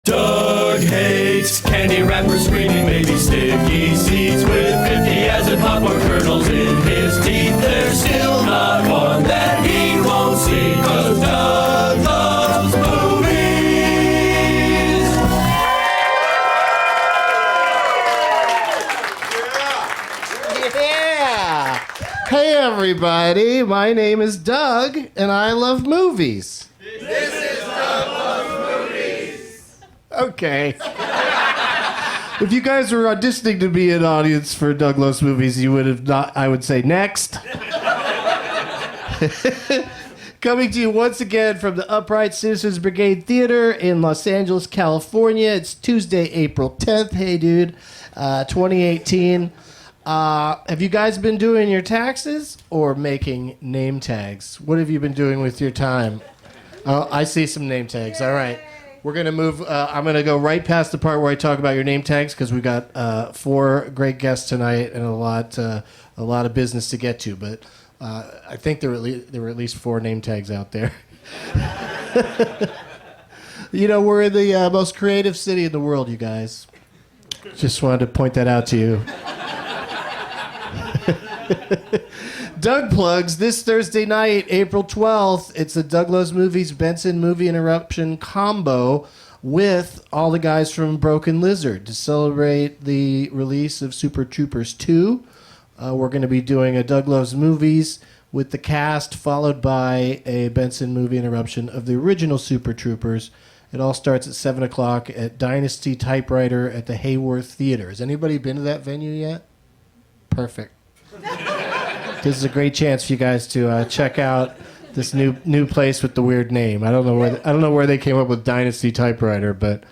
Doug hates candy wrappers, screaming baby sticky seeds with 50 acid popcorn kernels in his teeth. There's still not one that he won't see, 'cause Doug loves movies. Yeah! Hey everybody, my name is Doug, and I love movies. This is Doug Loves Movies. Okay. If you guys were auditioning to be an audience for Doug Loves Movies, you would have not, I would say next. Coming to you once again from the Upright Citizens Brigade Theater in Los Angeles, California. It's Tuesday, April 10th. Hey, dude. 2018. Have you guys been doing your taxes or making name tags? What have you been doing with your time? I see some name tags. All right. We're going to move. I'm going to go right past the part where I talk about your name tags because we got 4 great guests tonight and a lot of business to get to. But I think there were at least 4 name tags out there. You know, we're in the most creative city in the world, you guys. Just wanted to point that out to you. Doug plugs this Thursday night, April 12th. It's a Doug Loves Movies Benson Movie Interruption combo with all the guys from Broken Lizard to celebrate the release of Super Troopers 2. We're going to be doing a Doug Loves Movies with the cast, followed by a Benson Movie Interruption of the original Super Troopers. It all starts at 7 o'clock at Dynasty Typewriter at the Hayworth Theater. Has anybody been to that venue yet? Perfect. This is a great chance for you guys to check out this new place with the weird name. I don't know where they came up with Dynasty Typewriter, but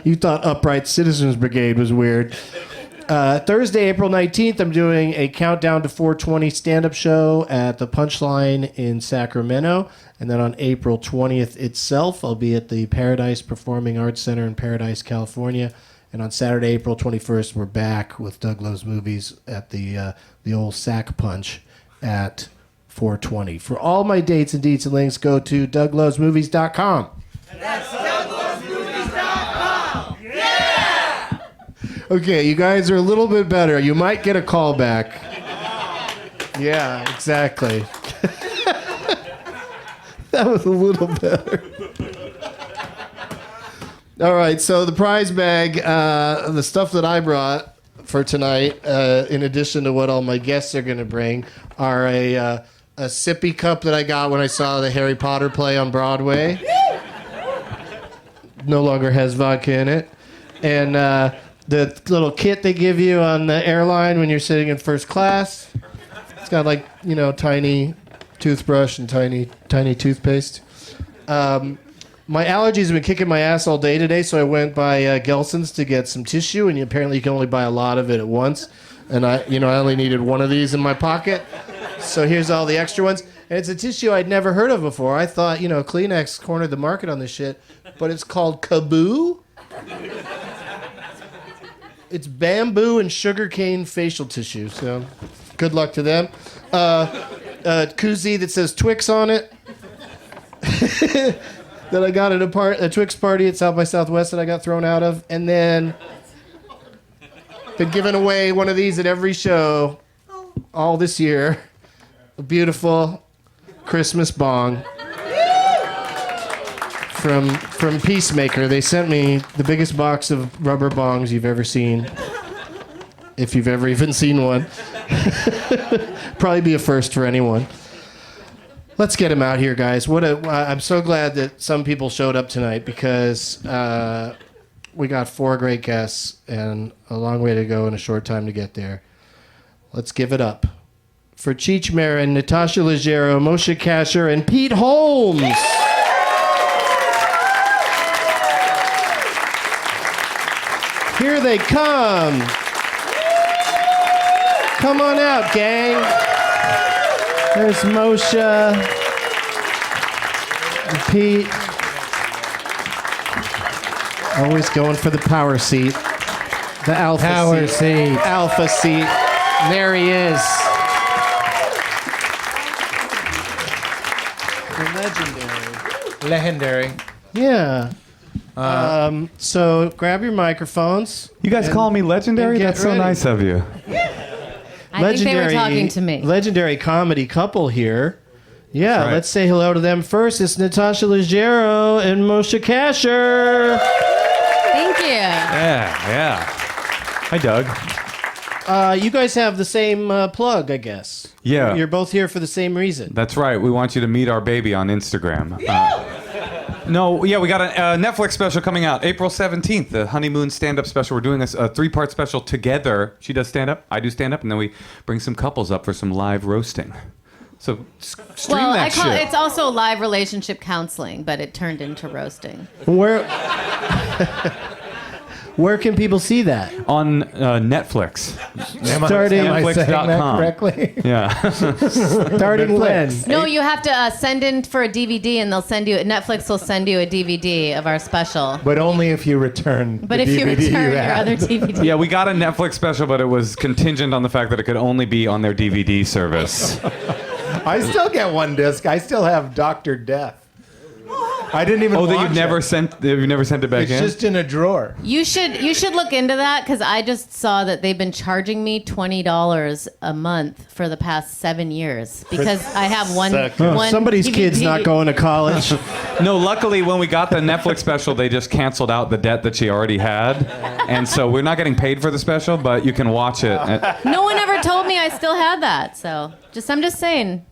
you thought Upright Citizens Brigade was weird. Thursday, April 19th, I'm doing a Countdown to 420 stand-up show at the Punchline in Sacramento. And then on April 20th itself, I'll be at the Paradise Performing Arts Center in Paradise, California. And on Saturday, April 21st, we're back with Doug Loves Movies at the old Sack Punch at 420. For all my dates and deets and links, go to douglovesmovies.com. That's douglovesmovies.com. Yeah! Okay, you guys are a little bit better. You might get a call back. Yeah, exactly. That was a little better. All right, so the prize bag, the stuff that I brought for tonight, in addition to what all my guests are going to bring, are a sippy cup that I got when I saw the Harry Potter play on Broadway. No longer has vodka in it. And the little kit they give you on the airline when you're sitting in first class. It's got tiny toothbrush and tiny toothpaste. My allergies have been kicking my ass all day today, so I went by Gelson's to get some tissue, and apparently you can only buy a lot of it at once. And I only needed one of these in my pocket, so here's all the extra ones. And it's a tissue I'd never heard of before. I thought, Kleenex cornered the market on this shit, but it's called Kaboo. It's bamboo and sugarcane facial tissue, so good luck to them. A koozie that says Twix on it. That I got at a Twix party at South by Southwest that I got thrown out of. And then been giving away one of these at every show all this year. A beautiful Christmas bong from Peacemaker. They sent me the biggest box of rubber bongs you've ever seen. If you've ever even seen one. Probably be a first for anyone. Let's get him out here, guys. I'm so glad that some people showed up tonight because we got 4 great guests and a long way to go and a short time to get there. Let's give it up for Cheech Marin, Natasha Leggero, Moshe Kasher, and Pete Holmes. Here they come. Come on out, gang. There's Moshe and Pete. Always going for the power seat. The alpha seat. Alpha seat. There he is. Legendary. Yeah. So grab your microphones. You guys call me legendary? get That's so ready. nice of you. I think they were talking to me. Legendary comedy couple here. Yeah, That's right. let's say hello to them first. It's Natasha Leggero and Moshe Kasher. Thank you. Yeah. Hi, Doug. You guys have the same plug, I guess. Yeah. You're both here for the same reason. That's right. We want you to meet our baby on Instagram. We got a Netflix special coming out April 17th, the honeymoon stand-up special. We're doing a 3-part special together. She does stand-up, I do stand-up, and then we bring some couples up for some live roasting. So stream Well, that shit. it's also live relationship counseling, but it turned into roasting. Where can people see that? On Netflix. Starting Am I saying that Netflix.com. correctly? Yeah. Starting when? No, you have to send in for a DVD, and Netflix will send you a DVD of our special. But only if you return But the if you DVD return your had. other DVD. Yeah, we got a Netflix special, but it was contingent on the fact that it could only be on their DVD service. I still get one disc. I still have Dr. Death. I didn't even Oh, that watch you've never it. sent it back It's in? just in a drawer. You should look into that, because I just saw that they've been charging me $20 a month for the past 7 years because I have one. Somebody's DVD. kid's not going to college. No, luckily when we got the Netflix special, they just canceled out the debt that she already had. And so we're not getting paid for the special, but you can watch it. No one ever told me I still had that. So I'm just saying.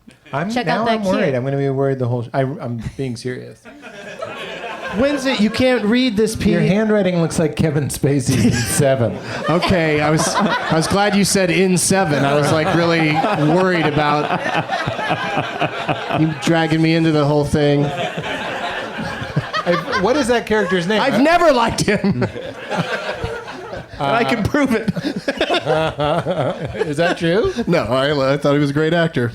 Check out that I'm worried. queue. I'm going to be worried the whole. I'm being serious. When's it? You can't read this, Pete. Your handwriting looks like Kevin Spacey's in 7. Okay, I was glad you said in 7. I was like really worried about you dragging me into the whole thing. What is that character's name? I've never liked him. And I can prove it. Is that true? No, I thought he was a great actor.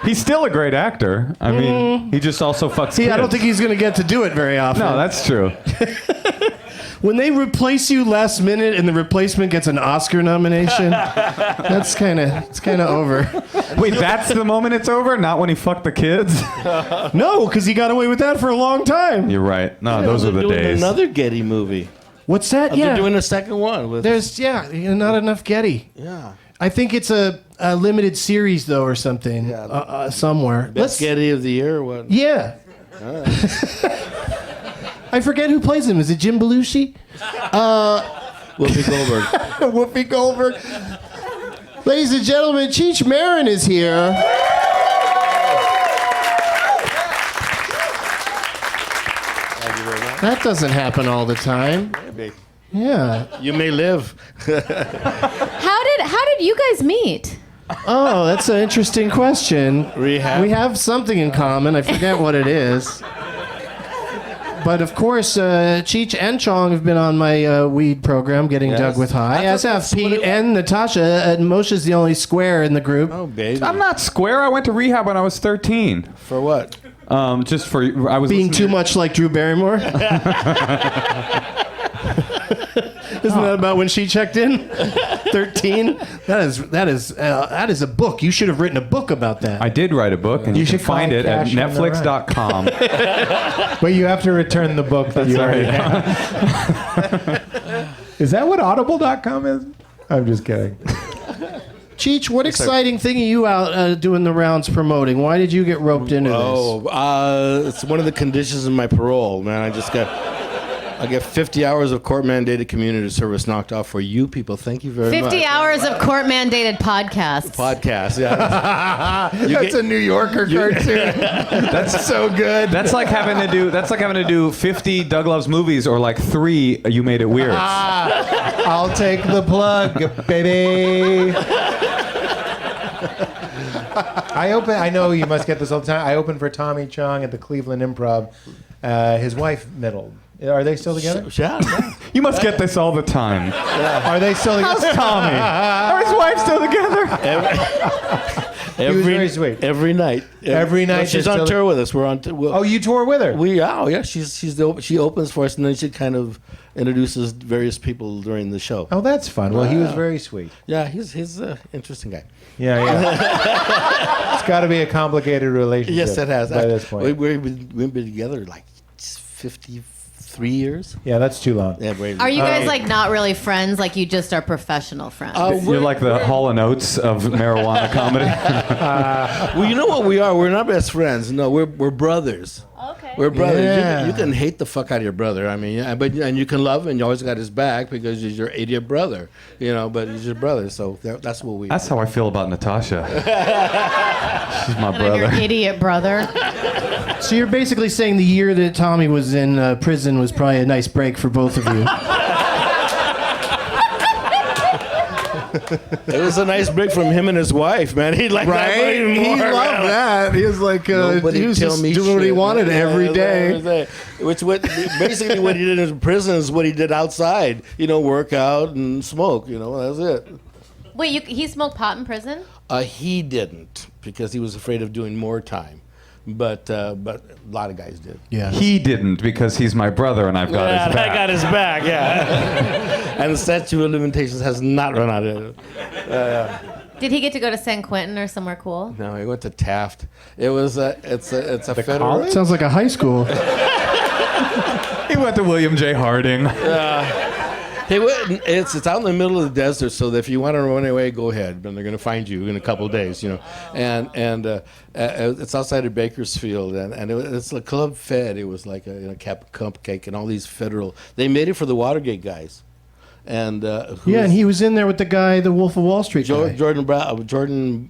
He's still a great actor. I mean, he just also fucks See, I don't kids. think he's going to get to do it very often. No, that's true. When they replace you last minute and the replacement gets an Oscar nomination, it's kind of over. Wait, that's the moment it's over? Not when he fucked the kids? No, because he got away with that for a long time. You're right. No, those are the doing days. Another Getty movie. What's that? They're doing a second one. With, There's not enough Getty. yeah. I think it's a limited series though, or something. Yeah. Somewhere. Best Getty of the year or what? Yeah. I forget who plays him. Is it Jim Belushi? Whoopi Goldberg. Whoopi Goldberg. Ladies and gentlemen, Cheech Marin is here. Thank you very much. That doesn't happen all the time. Maybe. Yeah. You may live. How did you guys meet? Oh, that's an interesting question. Rehab. We have something in common. I forget what it is. But of course, Cheech and Chong have been on my weed program, Getting Yes. Doug with High. I As thought have that's what Pete it and Natasha. And Moshe's the only square in the group. Oh, baby. I'm not square. I went to rehab when I was 13. For what? Just for I was Being listening too much like Drew Barrymore. Isn't that about when she checked in? 13. That is a book. You should have written a book about that. I did write a book, and you can should call find it it at Cash on the Run. netflix.com. But you have to return the book that you already have. Is that what audible.com is? I'm just kidding. Cheech, what exciting thing are you out doing the rounds promoting? Why did you get roped into this? It's one of the conditions of my parole, man. I get 50 hours of court-mandated community service knocked off for you people. Thank you very much. 50 hours of court-mandated podcasts. Podcast, yeah. That's a New Yorker cartoon. That's so good. That's like having to do 50 Doug Loves Movies or like 3 You Made It Weird. I'll take the plug, baby. I know you must get this all the time. I opened for Tommy Chong at the Cleveland Improv. His wife middled. Are they still together? Yeah. You must get this all the time. Are they still together? How's Tommy? Are his wife still together? He was very sweet. Every night. Every night She's they're on still- tour with us. We're on. Oh, you toured with her? Yeah. She opens for us, and then she kind of introduces various people during the show. Oh, that's fun. Well, he was very sweet. Yeah, he's an interesting guy. Yeah. It's got to be a complicated relationship. Yes, it has. By this point. We've been together like 53 years. Yeah, that's too long. Yeah, very Are you guys like not really friends? Like you just are professional friends? You're like the Hall & Oates of marijuana comedy. Well, you know what we are? We're not best friends. No, we're brothers. Okay. We're brothers. Yeah. You can hate the fuck out of your brother. I mean, yeah, and you can love him, and you always got his back because he's your idiot brother. But he's your brother. So that's what we. That's how I feel about Natasha. She's my And I'm your brother. idiot brother. So you're basically saying the year that Tommy was in prison was probably a nice break for both of you. It was a nice break from him and his wife, man. He liked that one even He more, loved man. that. He was like, Nobody he was tell just me doing what he shit. wanted Yeah, every that's day. what I was saying. Which basically what he did in prison is what he did outside. Work out and smoke. That's it. Wait, he smoked pot in prison? He didn't because he was afraid of doing more time, but a lot of guys did. Yeah. He didn't because he's my brother and I've got his back. I got his back. Yeah, and the statute of limitations has not run out of it. Did he get to go to San Quentin or somewhere cool? No, he went to Taft. It's a federal. Sounds like a high school. He went to William J. Harding. He went, it's out in the middle of the desert, so that if you want to run away, go ahead. But they're going to find you in a couple of days, And it's outside of Bakersfield, and it's a club fed. It was like a cupcake and all these federal. They made it for the Watergate guys, and And he was in there with the guy, the Wolf of Wall Street guy. Jordan Benson.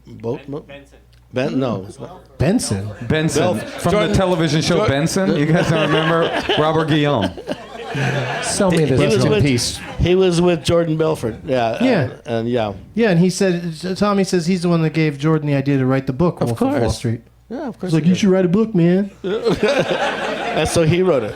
No, it's not. Benson. Benson. From the television show Benson. You guys don't remember? Robert Guillaume. So many He was in with peace. He was with Jordan Belfort. Yeah. Yeah. And yeah. Yeah, and he said, Tommy says he's the one that gave Jordan the idea to write the book, Wolf of Wall course. Street. Yeah, of course. He's like, you should write a book, man. And so he wrote it.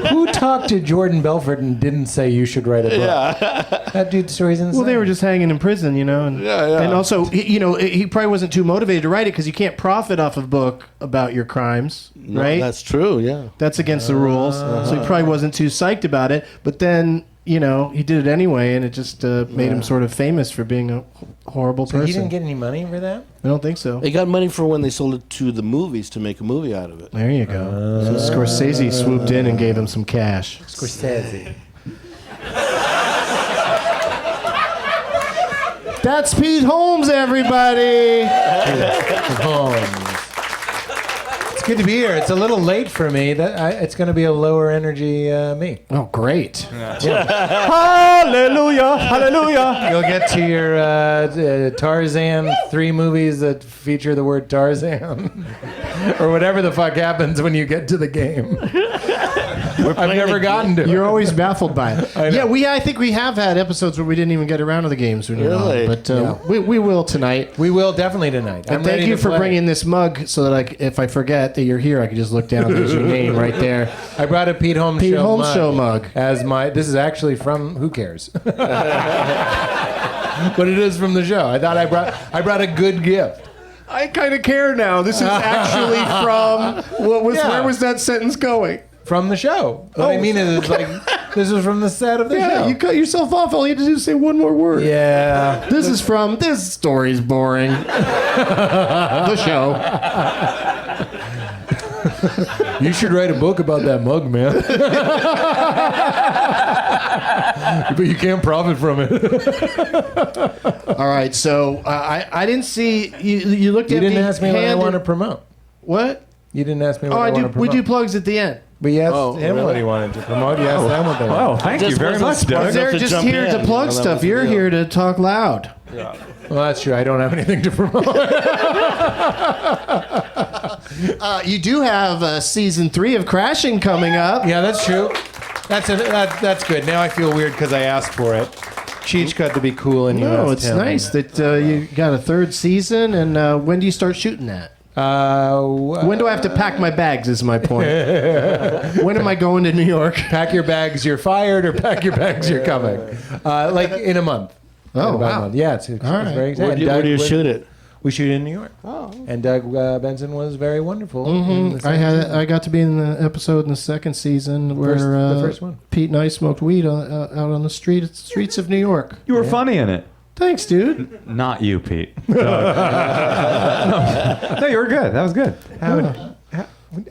Who talked to Jordan Belfort and didn't say you should write a book? Yeah. That dude's story's insane. Well, they were just hanging in prison, And, Yeah. and also, he probably wasn't too motivated to write it because you can't profit off a book about your crimes, No, right? That's true. Yeah. That's against the rules. So he probably wasn't too psyched about it. But then, he did it anyway, and it just made him sort of famous for being a horrible So person. he didn't get any money for that? I don't think so. They got money for when they sold it to the movies to make a movie out of it. There you go. So Scorsese swooped in and gave him some cash. Scorsese. That's Pete Holmes, everybody. Holmes. It's good to be here. It's a little late for me. It's going to be a lower energy me. Oh, great. Hallelujah. Hallelujah. You'll get to your Tarzan 3 movies that feature the word Tarzan. Or whatever the fuck happens when you get to the game. I've never gotten to it. You're always baffled by it. I know. Yeah, I think we have had episodes where we didn't even get around to the games when you're Really? on. But we will tonight. We will definitely tonight. And thank you for bringing this mug so that if I forget that you're here, I can just look down. There's your name right there. I brought a Pete Holmes Pete show Holmes mug show mug. as my. This is actually from Who Cares, but it is from the show. I thought I brought a good gift. I kind of care now. This is actually from where was that sentence going? From the show. What I mean is, like, this is from the set of the Yeah, show. you cut yourself off. All you had to do is say one more word. Yeah. This story's boring. The show. You should write a book about that mug, man. But you can't profit from it. All right, so I didn't see you looked You at didn't me ask me what I want to promote. What? You didn't ask me what Oh, I I want do. to promote. We do plugs at the end. But you asked him what he wanted to promote. You asked them what they wanted. Oh, thank you Just very wasn't much, smart Doug. enough They're to just jump here in. to plug That stuff. was the You're deal. here to talk loud. Well, that's true. I don't have anything to promote. You do have season 3 of Crashing coming up. Yeah, that's true. That's good. Now I feel weird because I asked for it. Cheech got to be cool and you No, asked it's him. nice that you got a 3rd season. And when do you start shooting that? When do I have to pack my bags? Is my point. When am I going to New York? Pack your bags, you're fired, or pack your bags, you're coming. Like in a month. Oh, In about wow. a month. Yeah, it's right. very exciting. Where do you shoot it? We shoot in New York. Oh. And Doug Benson was very wonderful. in the I second season. I got to be in the episode in the 2nd season where the first one. Pete and I smoked weed out on the streets of New York. You were funny in it. Thanks, dude. Not you, Pete. No, you were good. That was good.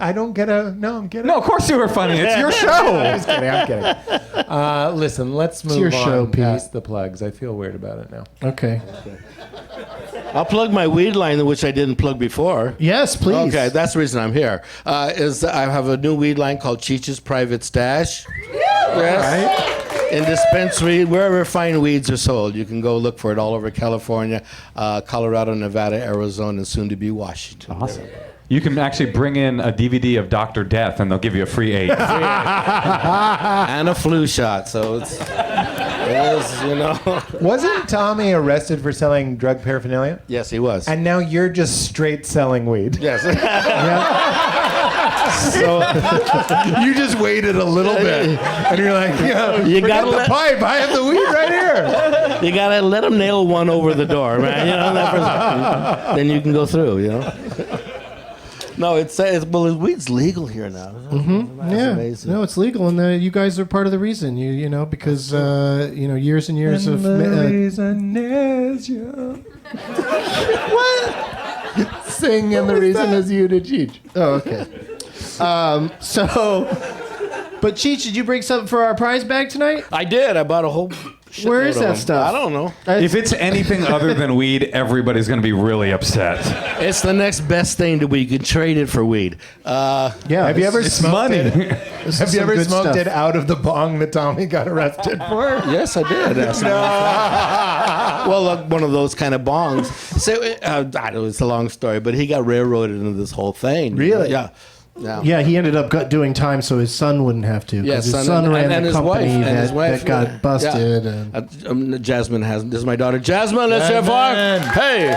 I don't get a. No, I'm kidding. No, of course you were funny. It's your I'm show. just kidding. I'm kidding. Listen, let's move your on show, Pete. past the plugs. I feel weird about it now. Okay. I'll plug my weed line, which I didn't plug before. Yes, please. Okay, that's the reason I'm here. Is I have a new weed line called Cheech's Private Stash. Yes. In dispensary, wherever fine weeds are sold, you can go look for it all over California, Colorado, Nevada, Arizona, and soon to be Washington. Awesome. You can actually bring in a DVD of Dr. Death, and they'll give you a free 8. And a flu shot, so it is, you know. Wasn't Tommy arrested for selling drug paraphernalia? Yes, he was. And now you're just straight selling weed. Yes. So you just waited a little bit, and you're like, yeah, You forget gotta the let- pipe. I have the weed right here. You gotta let him nail one over the door, man. You know, then you can go through. You know. No, it's weed's legal here now. That's Yeah. amazing. No, it's legal, and you guys are part of the reason. You know, because years and years of reason is you. What? Sing, and the reason is you to Cheech. Oh, okay. But Cheech, did you bring something for our prize bag tonight? I did. I bought a whole. Where is shitload of that them. stuff? I don't know. If it's anything other than weed, everybody's going to be really upset. It's the next best thing to weed. You can trade it for weed. Yeah. Have you ever It's smoked money. it? This Have is you some ever good smoked stuff. it out of the bong that Tommy got arrested for? Yes, I did. Well, look, one of those kind of bongs. So, I don't know, it's a long story, but he got railroaded into this whole thing. Really? Yeah. Yeah. Yeah, he ended up doing time so his son wouldn't have to. 'cause Yes, his son ran the his company wife, and his wife, that got busted. Yeah. And Jasmine has. This is my daughter, Jasmine. Let's hear for her. Hey,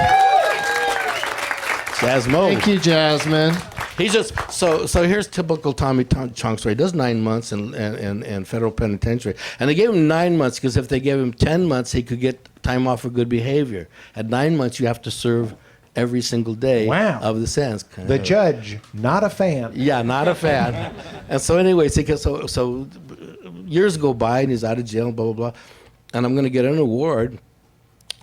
Jasmine. thank you, Jasmine. He's just so. Here's typical Tommy Chong story. He does 9 months in federal penitentiary, and they gave him 9 months because if they gave him 10 months, he could get time off for good behavior. At 9 months, you have to serve every single day Wow. of the sentence. The judge, not a fan. Yeah, not a fan. And so, anyways, so years go by and he's out of jail, blah blah blah, and I'm going to get an award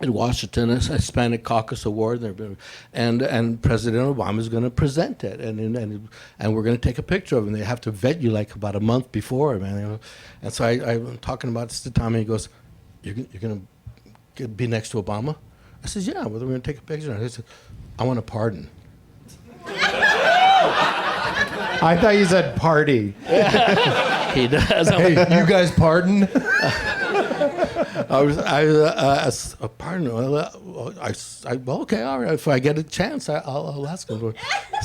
in Washington, a Hispanic Caucus Award, and President Obama is going to present it, and we're going to take a picture of him. They have to vet you like about a month before, man. You know? And so I'm talking about this to Tommy. He goes, "You're going to be next to Obama?" I says, "Yeah, well, we're going to take a picture." And he said, "I want a pardon." I thought you said party. He does. Hey, you guys pardon? A partner. Well, okay, all right. If I get a chance, I'll ask him for it.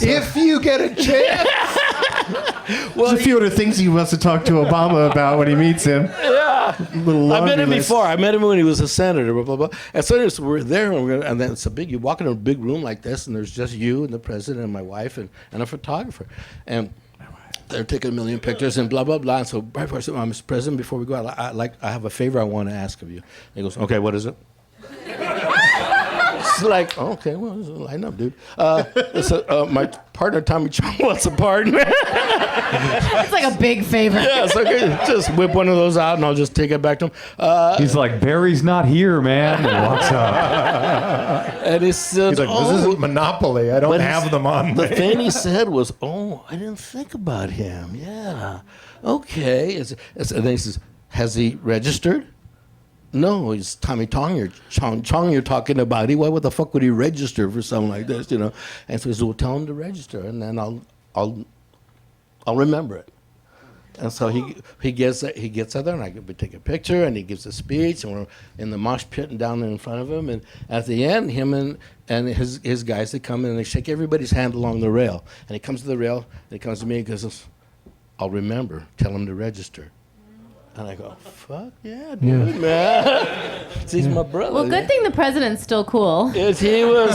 If you get a chance. There's a few other things he wants to talk to Obama about when he meets him. Yeah. Little I met him laundry list. before. I met him when he was a senator, blah, blah, blah. And so anyways, we're there, and then it's you walk in a big room like this, and there's just you and the president and my wife and a photographer. And they're taking a million pictures and blah, blah, blah. And so, right before I said, Mr. President, before we go out, I have a favor I want to ask of you. And he goes, okay, what is it? It's like, okay, well, line up, dude. So my partner, Tommy Chong, wants a pardon. It's like a big favor. Yeah, it's okay. Just whip one of those out, and I'll just take it back to him. He's like, Barry's not here, man. And walks up. And he said, He's like, this isn't Monopoly. I don't But have them on The me. thing he said was, "Oh, I didn't think about him. Yeah, okay." And then he says, "Has he registered?" No, he's Tommy Chong you're talking about. Why the fuck would he register for something like this, you know? And so he says, "Well, tell him to register, and then I'll remember it." And so he gets out there, and we take a picture, and he gives a speech, and we're in the mosh pit and down there in front of him. And at the end, him and his guys, they come in and they shake everybody's hand along the rail. And he comes to the rail, and he comes to me and goes, "I'll remember. Tell him to register." And I go, "Fuck yeah, dude, man." He's my brother. Well, good thing the president's still cool. Yes, he was,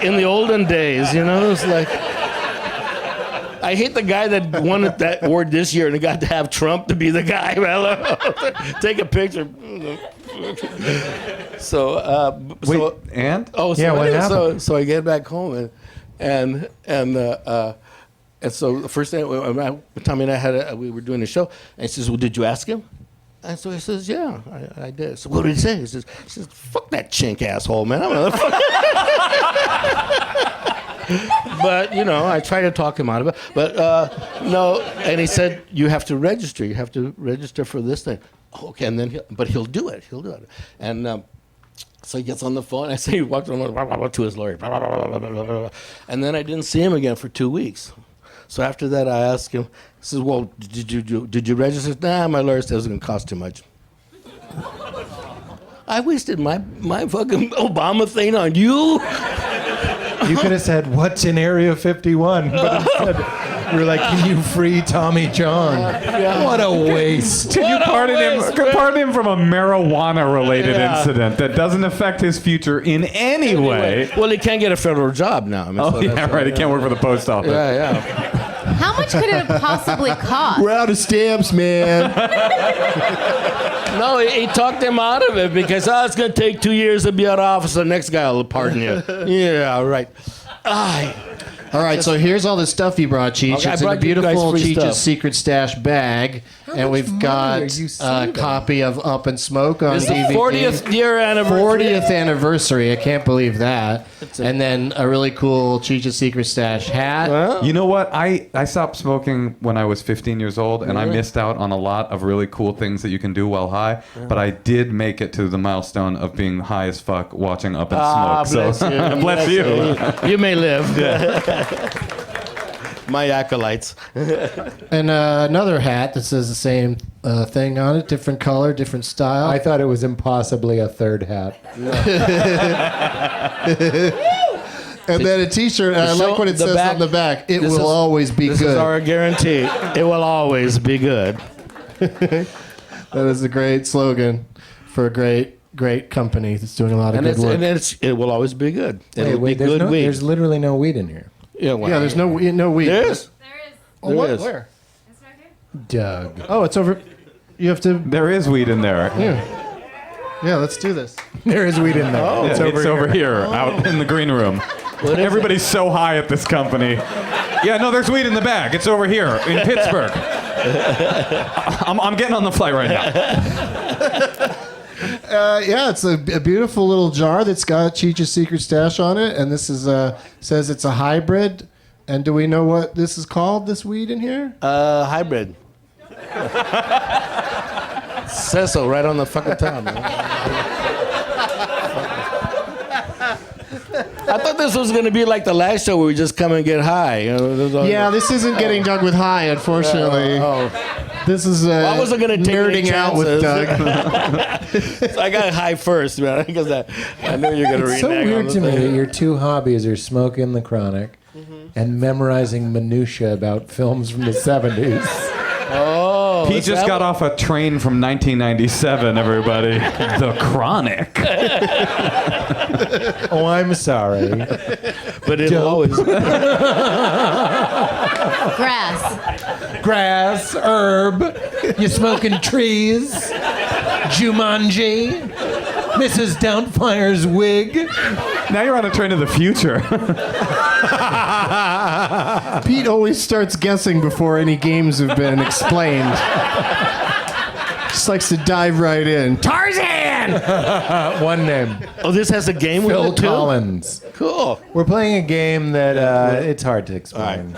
in the olden days, it's like. I hate the guy that won that award this year and he got to have Trump to be the guy. Take a picture. So, Wait, and? Oh, so, Yeah, what anyway, happened? so I get back home and so the first thing Tommy and I we were doing a show and he says, "Well, did you ask him?" And so he says, "Yeah, I did." So what did he say? He says, "Fuck that chink asshole, man." I'm gonna fuck. But I tried to talk him out of it. But no, and he said you have to register. You have to register for this thing. Okay, and then he'll do it. He'll do it. And so he gets on the phone. I say he walked on to his lawyer. And then I didn't see him again for 2 weeks. So after that, I asked him. He says, "Well, did you register?" Nah, my lawyer said it was going to cost too much. I wasted my fucking Obama thing on you. You could have said, "What's in Area 51?" But instead, you're like, "Can you free Tommy John?" What a waste. Can you pardon him from a marijuana-related incident that doesn't affect his future in any way? Well, he can't get a federal job now. I mean, He can't work for the post office. Yeah. How much could it have possibly cost? We're out of stamps, man. No, he talked him out of it because it's going to take 2 years to be out of office. The next guy will pardon you. Yeah, right. All right, so here's all the stuff you brought, Cheech. Okay, I it's in a brought you guys beautiful free Cheech's stuff. Secret Stash bag. And we've money got are you a saving? copy of Up in Smoke on It's the DVD. 40th year anniversary. 40th anniversary. I can't believe that. And then a really cool Cheech's Secret Stash hat. You know what? I stopped smoking when I was 15 years old, and I missed out on a lot of really cool things that you can do while high. But I did make it to the milestone of being high as fuck watching Up in Smoke. Bless you. Bless you. You may live. My acolytes. And another hat that says the same thing on it. Different color, different style. I thought it was impossibly a third hat. And then a T-shirt. And I like what it says on the back. It will always be This good. is our guarantee. It will always be good. That is a great slogan for a great company that's doing a lot of good work. It will always be good. It'll be there's, good weed. there's literally no weed in here. Yeah, there's no weed. There is. Oh, what? is. Where? Doug. Oh, it's over. You have to. There is weed in there. Yeah, let's do this. There is weed in there. Yeah, it's over here, out in the green room. Everybody's so high at this company. Yeah, no, there's weed in the bag. It's over here in Pittsburgh. I'm getting on the flight right now. Yeah, it's a beautiful little jar that's got Cheech's Secret Stash on it, and this is says it's a hybrid. And do we know what this is called? This weed in here? Hybrid. Says so right on the fucking top, man. I thought this was going to be like the last show where we just come and get high. Yeah, this isn't getting Doug with high, unfortunately. This is I wasn't going to take any nerding out with chances. Doug. So I got high first, man, because I knew you were going to It's so renege on weird the to me thing. that your two hobbies are smoking the chronic and memorizing minutia about films from the 70s. He just got off a train from 1997, everybody. The Chronic. Oh, I'm sorry. But it'll always... Grass. Grass, herb, you smoking trees, Jumanji, Mrs. Doubtfire's wig. Now you're on a train to the future. Pete always starts guessing before any games have been explained. Just likes to dive right in. Tarzan! One name. Oh, this has a game with Phil it, too? Collins. Cool. We're playing a game that it's hard to explain.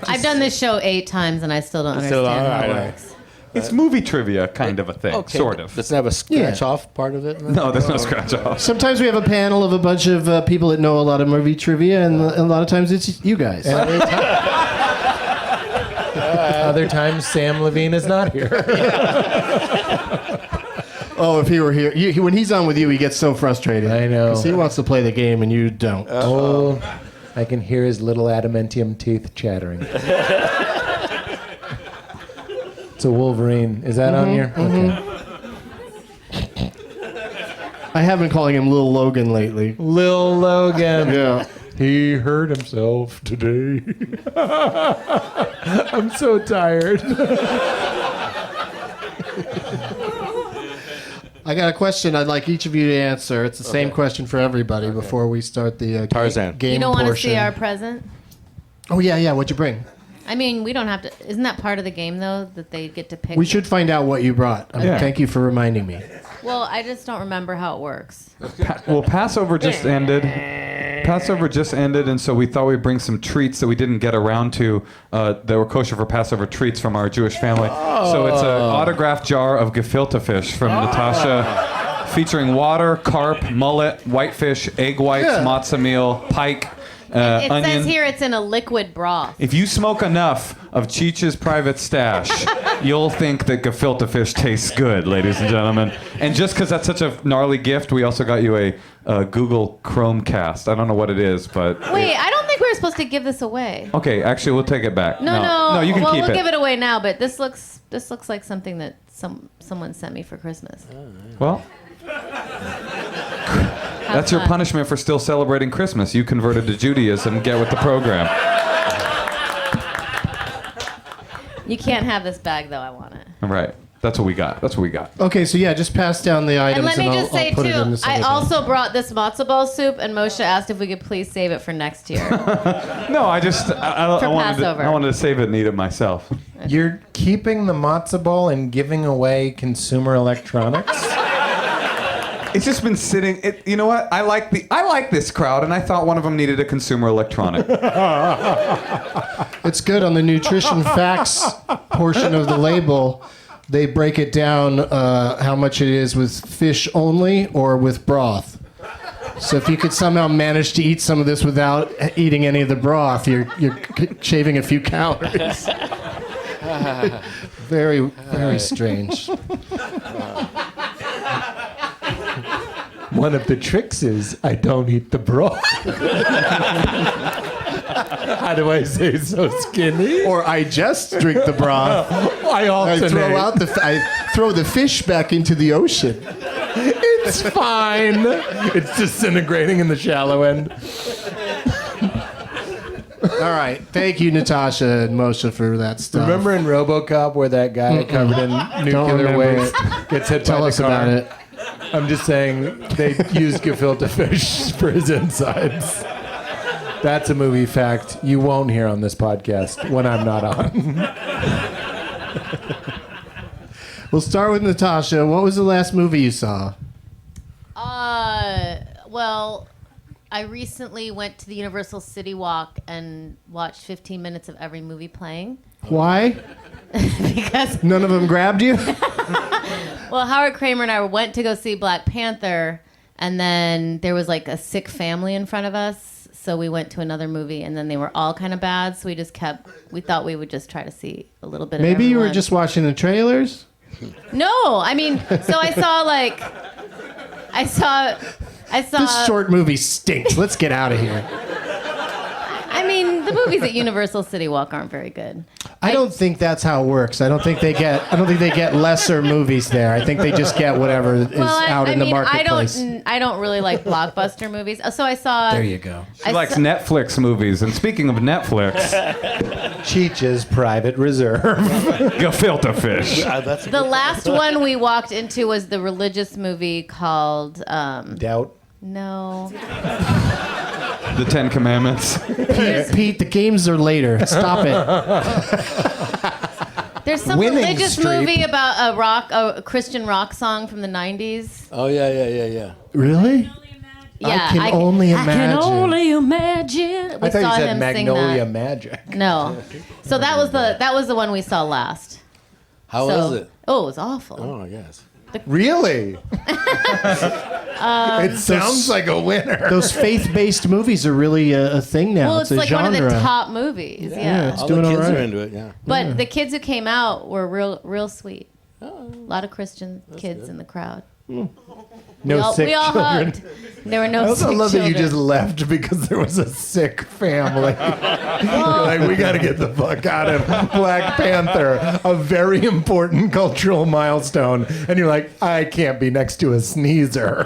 I've done this show 8 times and I still don't understand how it works. It's movie trivia kind of a thing, sort of. Does it have a scratch-off part of it? No, there's no scratch off. Sometimes we have a panel of a bunch of people that know a lot of movie trivia, and a lot of times it's you guys. Other times, Sam Levine is not here. Oh, if he were here. When he's on with you, he gets so frustrated. I know. 'Cause he wants to play the game, and you don't. Oh, I can hear his little adamantium teeth chattering. It's a Wolverine. Is that on here? Okay. I have been calling him Lil Logan lately. Lil Logan. Yeah. He hurt himself today. I'm so tired. I got a question I'd like each of you to answer. It's the same question for everybody before we start the Tarzan. game You don't want to portion. see our present? Oh, yeah. What'd you bring? I mean, we don't have to. Isn't that part of the game, though, that they get to pick? We should find out what you brought. Okay. Thank you for reminding me. Well, I just don't remember how it works. Well, Passover just ended. Passover just ended, and so we thought we'd bring some treats that we didn't get around to that were kosher for Passover treats from our Jewish family. So it's an autographed jar of gefilte fish from Natasha, featuring water, carp, mullet, whitefish, egg whites, matzah meal, pike, It onion. says here it's in a liquid broth. If you smoke enough of Cheech's private stash, you'll think that gefilte fish tastes good, ladies and gentlemen. And just because that's such a gnarly gift, we also got you a Google Chromecast. I don't know what it is, but... Wait, I don't think we were supposed to give this away. Okay, actually, we'll take it back. No, you can well, keep we'll it. give it away now, but this looks like something that someone sent me for Christmas. Well... That's your punishment for still celebrating Christmas. You converted to Judaism. Get with the program. You can't have this bag, though. I want it. All right. That's what we got. Okay, so yeah, just pass down the items And let me just say, I'll put it in too, this I other also brought this matzo ball soup, and Moshe asked if we could please save it for next year. No, I wanted to save it and eat it myself. You're keeping the matzo ball and giving away consumer electronics? It's just been sitting. You know what? I like this crowd, and I thought one of them needed a consumer electronic. It's good on the nutrition facts portion of the label. They break it down how much it is with fish only or with broth. So if you could somehow manage to eat some of this without eating any of the broth, you're shaving a few calories. Very, very strange. One of the tricks is I don't eat the broth. How do I say so skinny? Or I just drink the broth. I alternate. I throw the fish back into the ocean. It's fine. It's disintegrating in the shallow end. All right. Thank you, Natasha and Moshe, for that stuff. Remember in RoboCop where that guy covered in nuclear remember waste gets hit Tell by us the car? about it. I'm just saying they used gefilte fish for his insides. That's a movie fact you won't hear on this podcast when I'm not on. We'll start with Natasha. What was the last movie you saw? Well, I recently went to the Universal City Walk and watched 15 minutes of every movie playing. Why? Because None of them grabbed you? well, Howard Kramer and I went to go see Black Panther, and then there was like a sick family in front of us, so we went to another movie, and then they were all kind of bad, so we thought we would just try to see a little bit of Maybe you were everyone. just watching the trailers? No, I mean, so I saw This short movie stinks. Let's get out of here. I mean, the movies at Universal City Walk aren't very good. I don't think that's how it works. I don't think they get lesser movies there. I think they just get whatever is out in the marketplace. I don't really like blockbuster movies. So I saw. There you go. She likes Netflix movies. And speaking of Netflix, Cheech's Private Reserve. gefilte fish. The last one we walked into was the religious movie called. Doubt. No. The Ten Commandments. Pete, the games are later. Stop it. There's some Winning religious Streep. movie about a Christian rock song from the 90s. Oh, yeah. Really? Yeah, I can only I can imagine. only imagine. We I thought saw you said him sing Magnolia that. Magic. No. So that was the one we saw last. How So- was it? Oh, it was awful. Oh, I guess. Really? It sounds like a winner. Those faith-based movies are really a thing now. Well, it's a like genre. one of the top movies. Yeah. it's All doing the all kids right. are into it, yeah. But the kids who came out were real sweet. A lot of Christian kids in the crowd. No sick we all children. hugged. There were no I also sick love children. that you just left because there was a sick family. You're like, we got to get the fuck out of Black Panther, a very important cultural milestone. And you're like, I can't be next to a sneezer.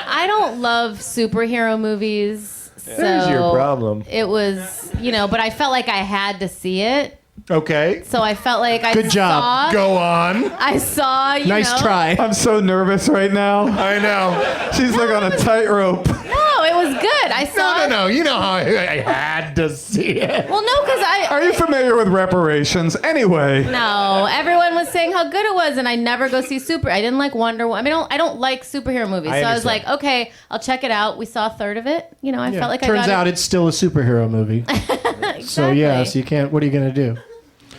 I don't love superhero movies. There's so your problem. It was, but I felt like I had to see it. Okay. So I felt like I Good job. saw. Go on. I saw, Nice try. I'm so nervous right now. I know. She's like on a tightrope. No, No, it was good. I saw. No. You know how I had to see it. Well, no, because Are you familiar with reparations? Anyway. No, everyone was saying how good it was, and I never go see I didn't like Wonder Woman. I mean, I don't like superhero movies, so I was like, okay, I'll check it out. We saw a third of it. You know, I felt like Turns out it's still a superhero movie. Exactly. So yeah, so you can't. What are you gonna do?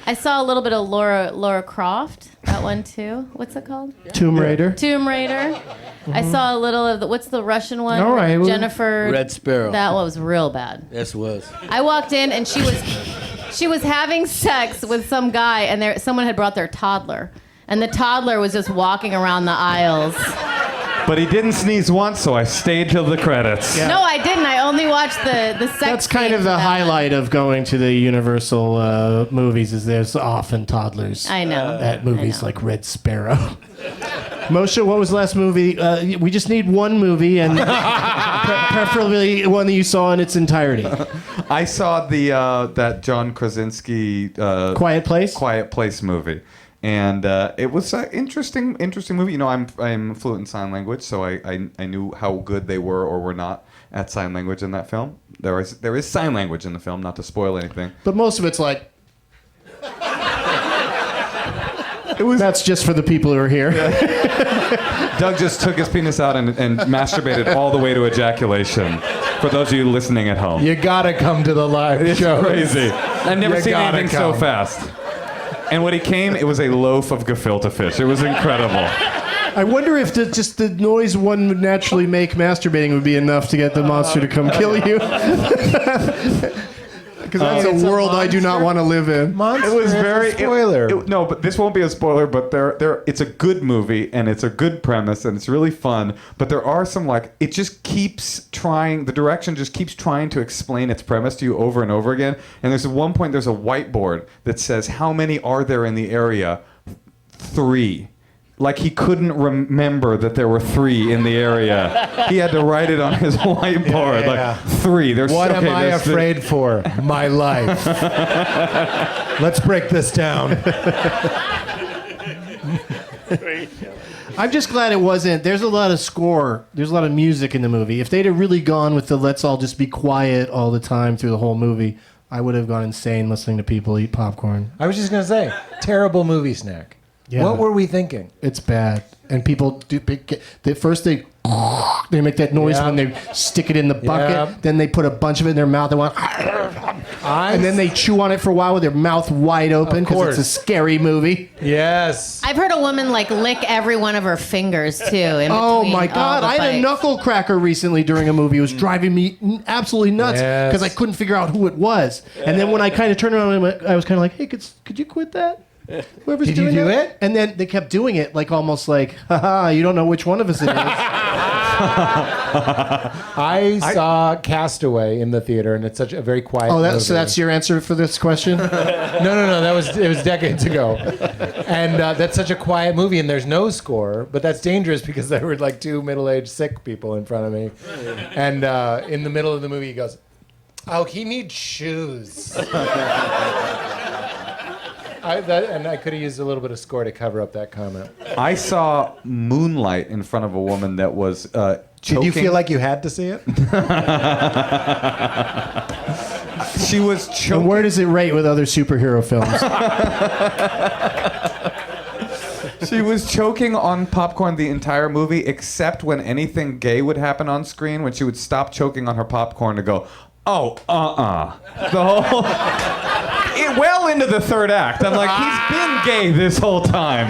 I saw a little bit of Laura Croft. That one too. What's it called? Tomb Raider. Tomb Raider. I saw a little of what's the Russian one? All right, well- Jennifer. Red Sparrow. That one was real bad. Yes, it was. I walked in and she was having sex with some guy, and someone had brought their toddler, and the toddler was just walking around the aisles. But he didn't sneeze once, so I stayed till the credits. Yeah. No, I didn't. I only watched the sex. That's kind of scenes the that. highlight of going to the Universal movies. Is there's often toddlers. I know. At movies I know. like Red Sparrow. Moshe, what was the last movie? We just need one movie, and preferably one that you saw in its entirety. I saw that John Krasinski Quiet Place. Quiet Place movie. And it was an interesting movie. You know, I'm fluent in sign language, so I knew how good they were or were not at sign language in that film. There is sign language in the film, not to spoil anything. But most of it's like. That's just for the people who are here. Doug just took his penis out and masturbated all the way to ejaculation. For those of you listening at home, You gotta come to the live show. crazy. I've never You seen gotta anything so come. fast. And when he came, it was a loaf of gefilte fish. It was incredible. I wonder if just the noise one would naturally make masturbating would be enough to get the monster to come kill you. Because that's It's a a world I do not monster? want to live in. Monster It was is a very spoiler. no, but this won't be a spoiler. But it's a good movie and it's a good premise and it's really fun. But there are some it just keeps trying. The direction just keeps trying to explain its premise to you over and over again. And there's at one point there's a whiteboard that says how many are there in the area? 3. Like he couldn't remember that there were 3 in the area. He had to write it on his whiteboard. Yeah. Like 3. There's What am I there's afraid for? My life. Let's break this down. I'm just glad it wasn't. There's a lot of score. There's a lot of music in the movie. If they'd have really gone with the let's all just be quiet all the time through the whole movie, I would have gone insane listening to people eat popcorn. I was just gonna say, terrible movie snack. Yeah. What were we thinking? It's bad. And people first they make that noise Yeah. when they stick it in the bucket. Yeah. Then they put a bunch of it in their mouth. They want, and then they chew on it for a while with their mouth wide open because course. it's a scary movie. Yes. I've heard a woman lick every one of her fingers too. Oh my God! I had a knuckle cracker recently during a movie. It was driving me absolutely nuts Yes. because I couldn't figure out who it was. And then when I kind of turned around, I was kind of like, "Hey, could you quit that? Whoever's Did you doing do that?" it? And then they kept doing it, almost like, "Haha, you don't know which one of us it is." I saw Castaway in the theater, and it's such a very quiet movie. So that's your answer for this question? No. It was decades ago, and that's such a quiet movie, and there's no score. But that's dangerous because there were 2 middle-aged sick people in front of me, and in the middle of the movie, he goes, "Oh, he needs shoes." I could have used a little bit of score to cover up that comment. I saw Moonlight in front of a woman that was choking. Did you feel like you had to see it? She was And choking. where does it rate with other superhero films? She was choking on popcorn the entire movie, except when anything gay would happen on screen, when she would stop choking on her popcorn to go, "Oh, the whole... well into the third act. I'm like, he's been gay this whole time.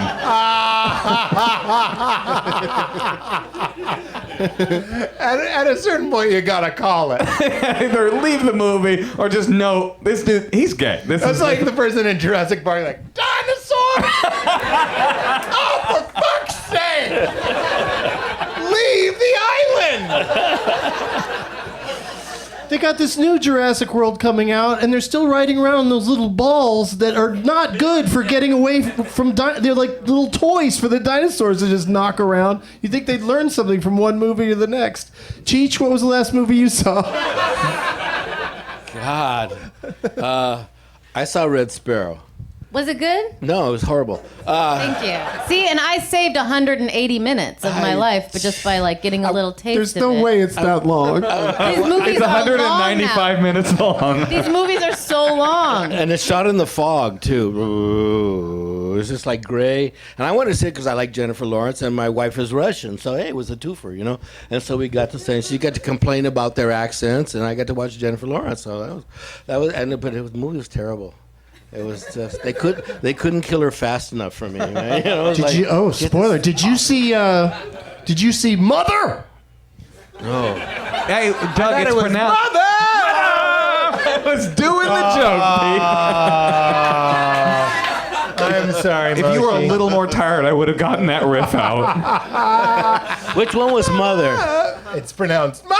At a certain point, you gotta call it. Either leave the movie or just know this dude, he's gay. That's like the person in Jurassic Park, dinosaur! Oh, for fuck's sake! Leave the island! They got this new Jurassic World coming out, and they're still riding around those little balls that are not good for getting away from they're like little toys for the dinosaurs to just knock around. You think they'd learn something from one movie to the next. Cheech, what was the last movie you saw? God. I saw Red Sparrow. Was it good? No, it was horrible. Thank you. See, and I saved 180 minutes of my life, but just by like getting a little taste There's of no it. way it's that long. These movies It's are 195 long now. minutes long. These movies are so long. And it's shot in the fog too. Ooh, it's just like gray. And I wanted to say because I like Jennifer Lawrence and my wife is Russian, so hey, it was a twofer, you know. And so we got to say, she got to complain about their accents, and I got to watch Jennifer Lawrence. So but the movie was terrible. It was just they couldn't kill her fast enough for me. Man. You know, it was Did like, you? Oh, spoiler! Did you see? Did you see Mother? Oh. Hey, Doug, it's pronounced. I was doing the joke, I'm sorry, Pete. If you were a Moshe. little more tired, I would have gotten that riff out. Which one was Mother? It's pronounced Mother!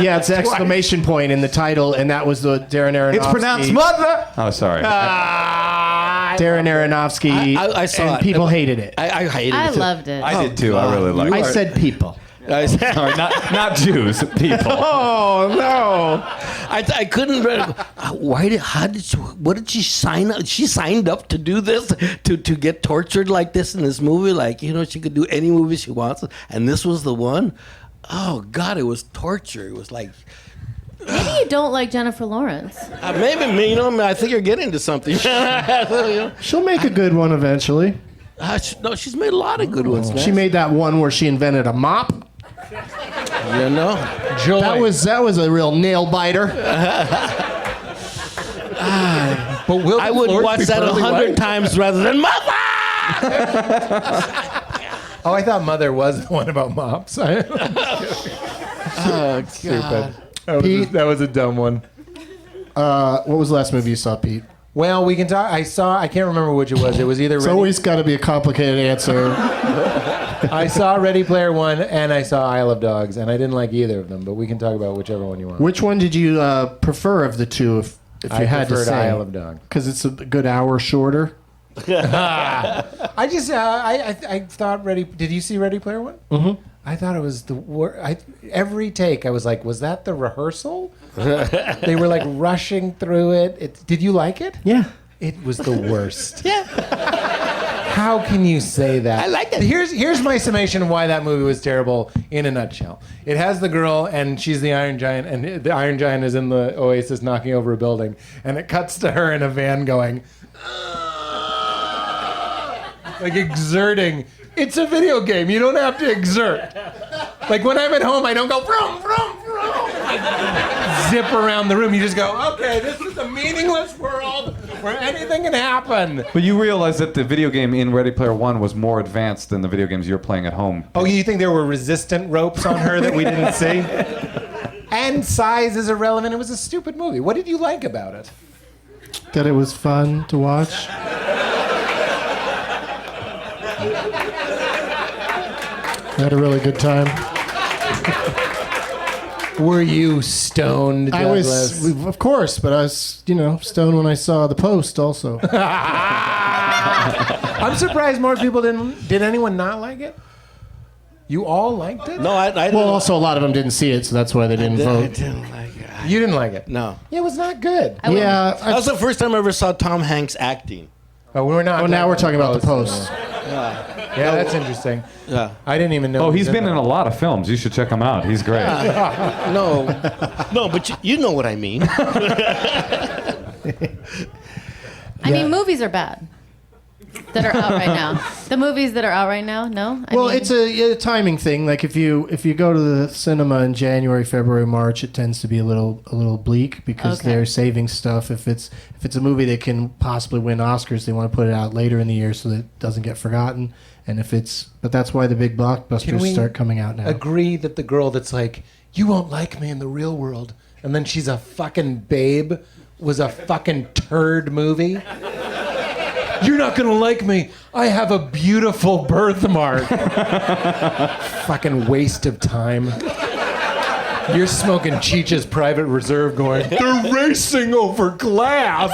Yeah, it's an exclamation point in the title, and that was the Darren Aronofsky. It's pronounced mother. Oh, sorry. Darren Aronofsky. I saw and it. people hated it. I hated it. I too. loved it. I did too. I really liked I it. said people. Sorry, not Jews, people. Oh no! I couldn't. What did she sign up? She signed up to do this, to get tortured like this in this movie. Like, you know, she could do any movie she wants, and this was the one. Oh God, it was torture. It was like. Maybe you don't like Jennifer Lawrence. Maybe, you know, I think you're getting to something. You know? She'll make a good one eventually. No, she's made a lot of good ones, man. She made that one where she invented a mop. You know, Joy. That was a real nail biter. But will I would watch that 100 times rather than Mother. Oh, I thought Mother was the one about mops. Oh God. Stupid. Pete? That was a dumb one. What was the last movie you saw, Pete? Well, we can talk. I can't remember which it was. It was either It's Ready, always got to be a complicated answer. I saw Ready Player One and I saw Isle of Dogs, and I didn't like either of them. But we can talk about whichever one you want. Which one did you prefer of the two, if you I had to preferred say? Isle of Dogs. Because it's a good hour shorter. I just I thought Ready. Did you see Ready Player One? Mm-hmm. I thought it was the worst. Every take, I was like, was that the rehearsal? They were like rushing through it. Did you like it? Yeah. It was the worst. Yeah. How can you say that? I like it. Here's my summation of why that movie was terrible in a nutshell. It has the girl, and she's the Iron Giant, and the Iron Giant is in the Oasis knocking over a building, and it cuts to her in a van going, like exerting. It's a video game. You don't have to exert. Like when I'm at home, I don't go vroom, vroom, vroom. Zip around the room. You just go, okay, this is a meaningless world where anything can happen. But you realize that the video game in Ready Player One was more advanced than the video games you're playing at home. Oh, you think there were resistant ropes on her that we didn't see? And size is irrelevant. It was a stupid movie. What did you like about it? That it was fun to watch. I had a really good time. Were you stoned, I Douglas? was, of course, but I was, stoned when I saw The Post also. I'm surprised more people didn't. Did anyone not like it? You all liked it? No, I didn't. Well, also a lot of them didn't see it, so that's why they didn't I vote. didn't like it. You didn't like it? No. Yeah, it was not good. Yeah. That was the first time I ever saw Tom Hanks acting. Oh, we're not. Oh, now we're talking about The Post. Yeah, that's interesting. Yeah. I didn't even know. Oh, he he's was been in a lot of films. You should check him out. He's great. No, but you know what I mean. I mean, movies are bad that are out right now. The movies that are out right now, no? I mean, It's a timing thing. Like if you go to the cinema in January, February, March, it tends to be a little bleak because Okay. they're saving stuff. If it's a movie that can possibly win Oscars, they want to put it out later in the year so that it doesn't get forgotten. And but that's why the big Can blockbusters we start coming out now. agree that the girl that's like, you won't like me in the real world, and then she's a fucking babe, was a fucking turd movie? You're not gonna like me. I have a beautiful birthmark. Fucking waste of time. You're smoking Cheech's Private Reserve going, they're racing over glass.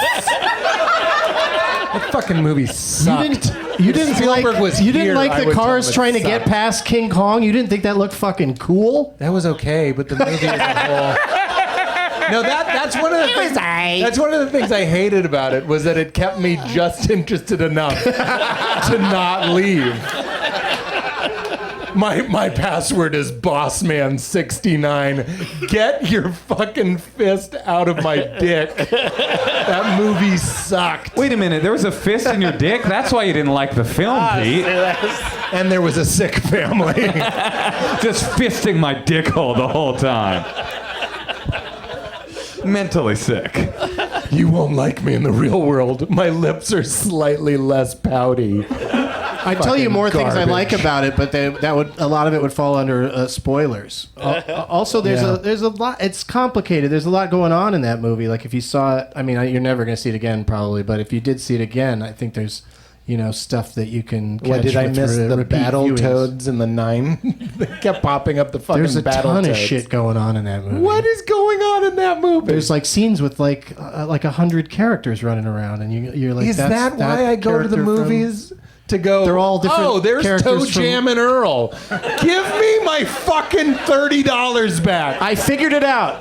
That fucking movie sucked. You didn't Spielberg was you didn't here, like I the would tell cars him it trying to get sucked. past King Kong? You didn't think that looked fucking cool? That was okay, but the movie as a whole. No, that's one of the things. That's one of the things I hated about it was that it kept me just interested enough to not leave. My password is Bossman69. Get your fucking fist out of my dick. That movie sucked. Wait a minute, there was a fist in your dick? That's why you didn't like the film, Pete. And there was a sick family. Just fisting my dick hole the whole time. Mentally sick. You won't like me in the real world. My lips are slightly less pouty. I tell you more things I garbage. like about it, but a lot of it would fall under spoilers. Also, there's a lot. It's complicated. There's a lot going on in that movie. Like if you saw it, I mean, you're never going to see it again, probably. But if you did see it again, I think there's stuff that you can catch. What did I with miss? The repeat battle viewings. toads and the 9? They kept popping up the fucking There's a battle ton of toads. shit going on in that movie. What is going on in that movie? There's like scenes with like 100 characters running around, and you're like, is that's that why I go to the character from- movies? To go, They're all different oh, there's characters Toe Jam and Earl. Give me my fucking $30 back. I figured it out.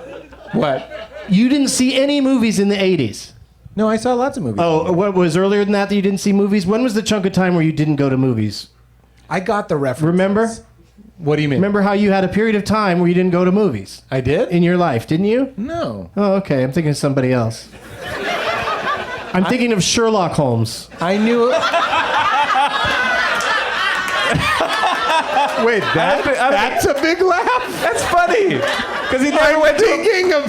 What? You didn't see any movies in the 80s. No, I saw lots of movies. Oh, what was earlier than that you didn't see movies? When was the chunk of time where you didn't go to movies? I got the reference. Remember? What do you mean? Remember how you had a period of time where you didn't go to movies I did? in your life, didn't you? No. Oh, okay. I'm thinking of somebody else. I'm thinking of Sherlock Holmes. I knew. Wait, that's a big laugh. That's funny. Because he never went to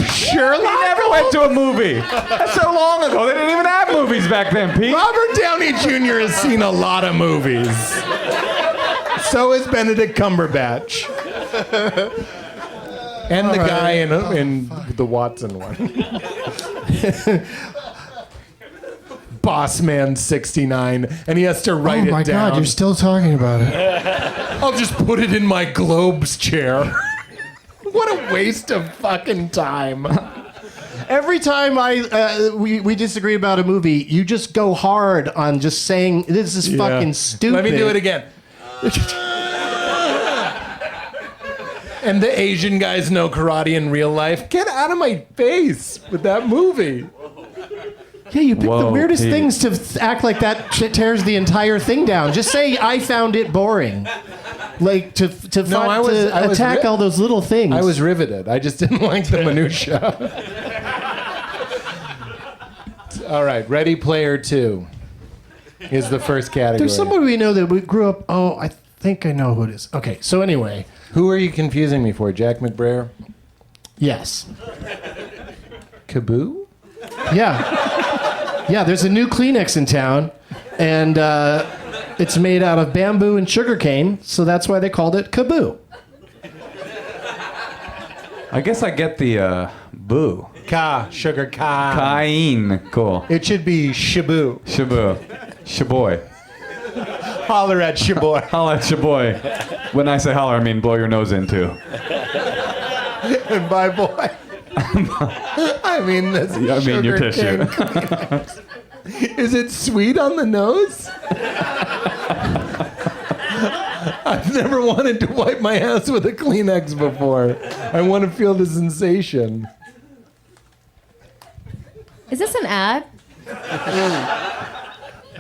Sherlock. He never went to a movie. That's so long ago. They didn't even have movies back then, Pete. Robert Downey Jr. has seen a lot of movies. So has Benedict Cumberbatch. And the guy in the Watson one. Bossman69, and he has to write it down. Oh my God, you're still talking about it. I'll just put it in my Globes chair. What a waste of fucking time. Every time we disagree about a movie, you just go hard on just saying this is fucking stupid. Let me do it again. And the Asian guys know karate in real life. Get out of my face with that movie. Yeah, you pick the Whoa, weirdest Pete. things to act like that shit tears the entire thing down. Just say I found it boring. Like to attack all those little things. I was riveted. I just didn't like the minutia. All right, Ready Player 2 is the first category. There's somebody we know that we grew up. Oh, I think I know who it is. Okay, so anyway, Who are you confusing me for? Jack McBrayer? yes, Kaboo? yeah. There's a new Kleenex in town, and it's made out of bamboo and sugarcane, so that's why they called it Kaboo. I guess I get the boo. Sugar Ka. Caine. Cool. It should be Shabu. Shabu. Shaboy. Holler at Shaboy. Holla at Shaboy. When I say holler, I mean blow your nose in too. And bye, boy. I mean, that's I mean your tissue. Is it sweet on the nose? I've never wanted to wipe my ass with a Kleenex before. I want to feel the sensation. Is this an ad?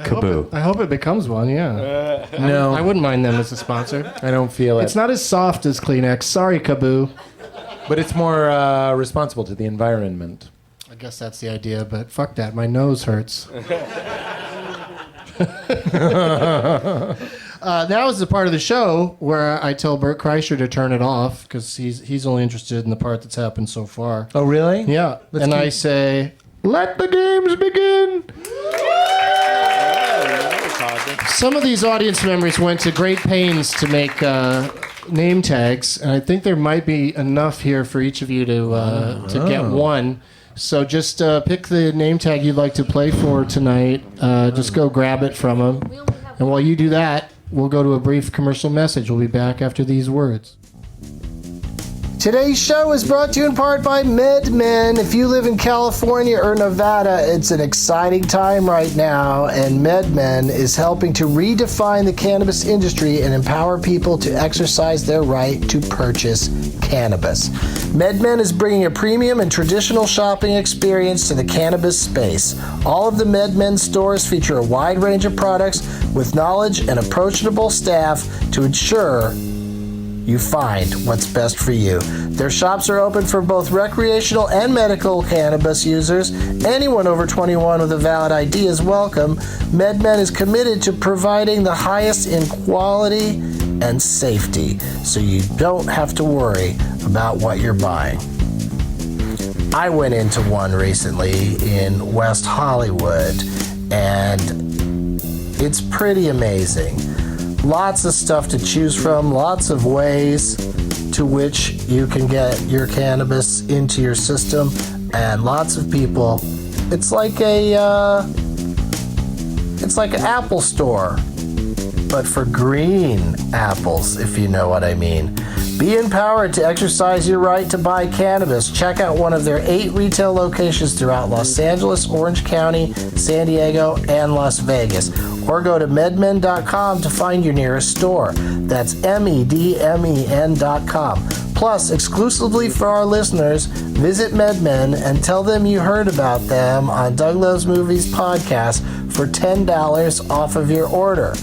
Kaboo. I hope it becomes one. Yeah. No, I wouldn't mind them as a sponsor. I don't feel it. It's not as soft as Kleenex. Sorry, Kaboo. But it's more responsible to the environment. I guess that's the idea, but fuck that. My nose hurts. Now is the part of the show where I tell Bert Kreischer to turn it off because he's only interested in the part that's happened so far. Oh, really? Yeah. I say, let the games begin. Some of these audience members went to great pains to make name tags, and I think there might be enough here for each of you to get one. So just pick the name tag you'd like to play for tonight. Just go grab it from them. And while you do that, we'll go to a brief commercial message. We'll be back after these words. Today's show is brought to you in part by MedMen. If you live in California or Nevada, it's an exciting time right now, and MedMen is helping to redefine the cannabis industry and empower people to exercise their right to purchase cannabis. MedMen is bringing a premium and traditional shopping experience to the cannabis space. All of the MedMen stores feature a wide range of products with knowledge and approachable staff to ensure you find what's best for you. Their shops are open for both recreational and medical cannabis users. Anyone over 21 with a valid ID is welcome. MedMen is committed to providing the highest in quality and safety, so you don't have to worry about what you're buying. I went into one recently in West Hollywood, and it's pretty amazing. Lots of stuff to choose from, lots of ways to which you can get your cannabis into your system, and lots of people. It's like an Apple store, but for green apples, if you know what I mean. Be empowered to exercise your right to buy cannabis. Check out one of their 8 retail locations throughout Los Angeles, Orange County, San Diego, and Las Vegas. Or go to medmen.com to find your nearest store. That's medmen.com. Plus, exclusively for our listeners, visit MedMen and tell them you heard about them on Doug Loves Movies podcast for $10 off of your order.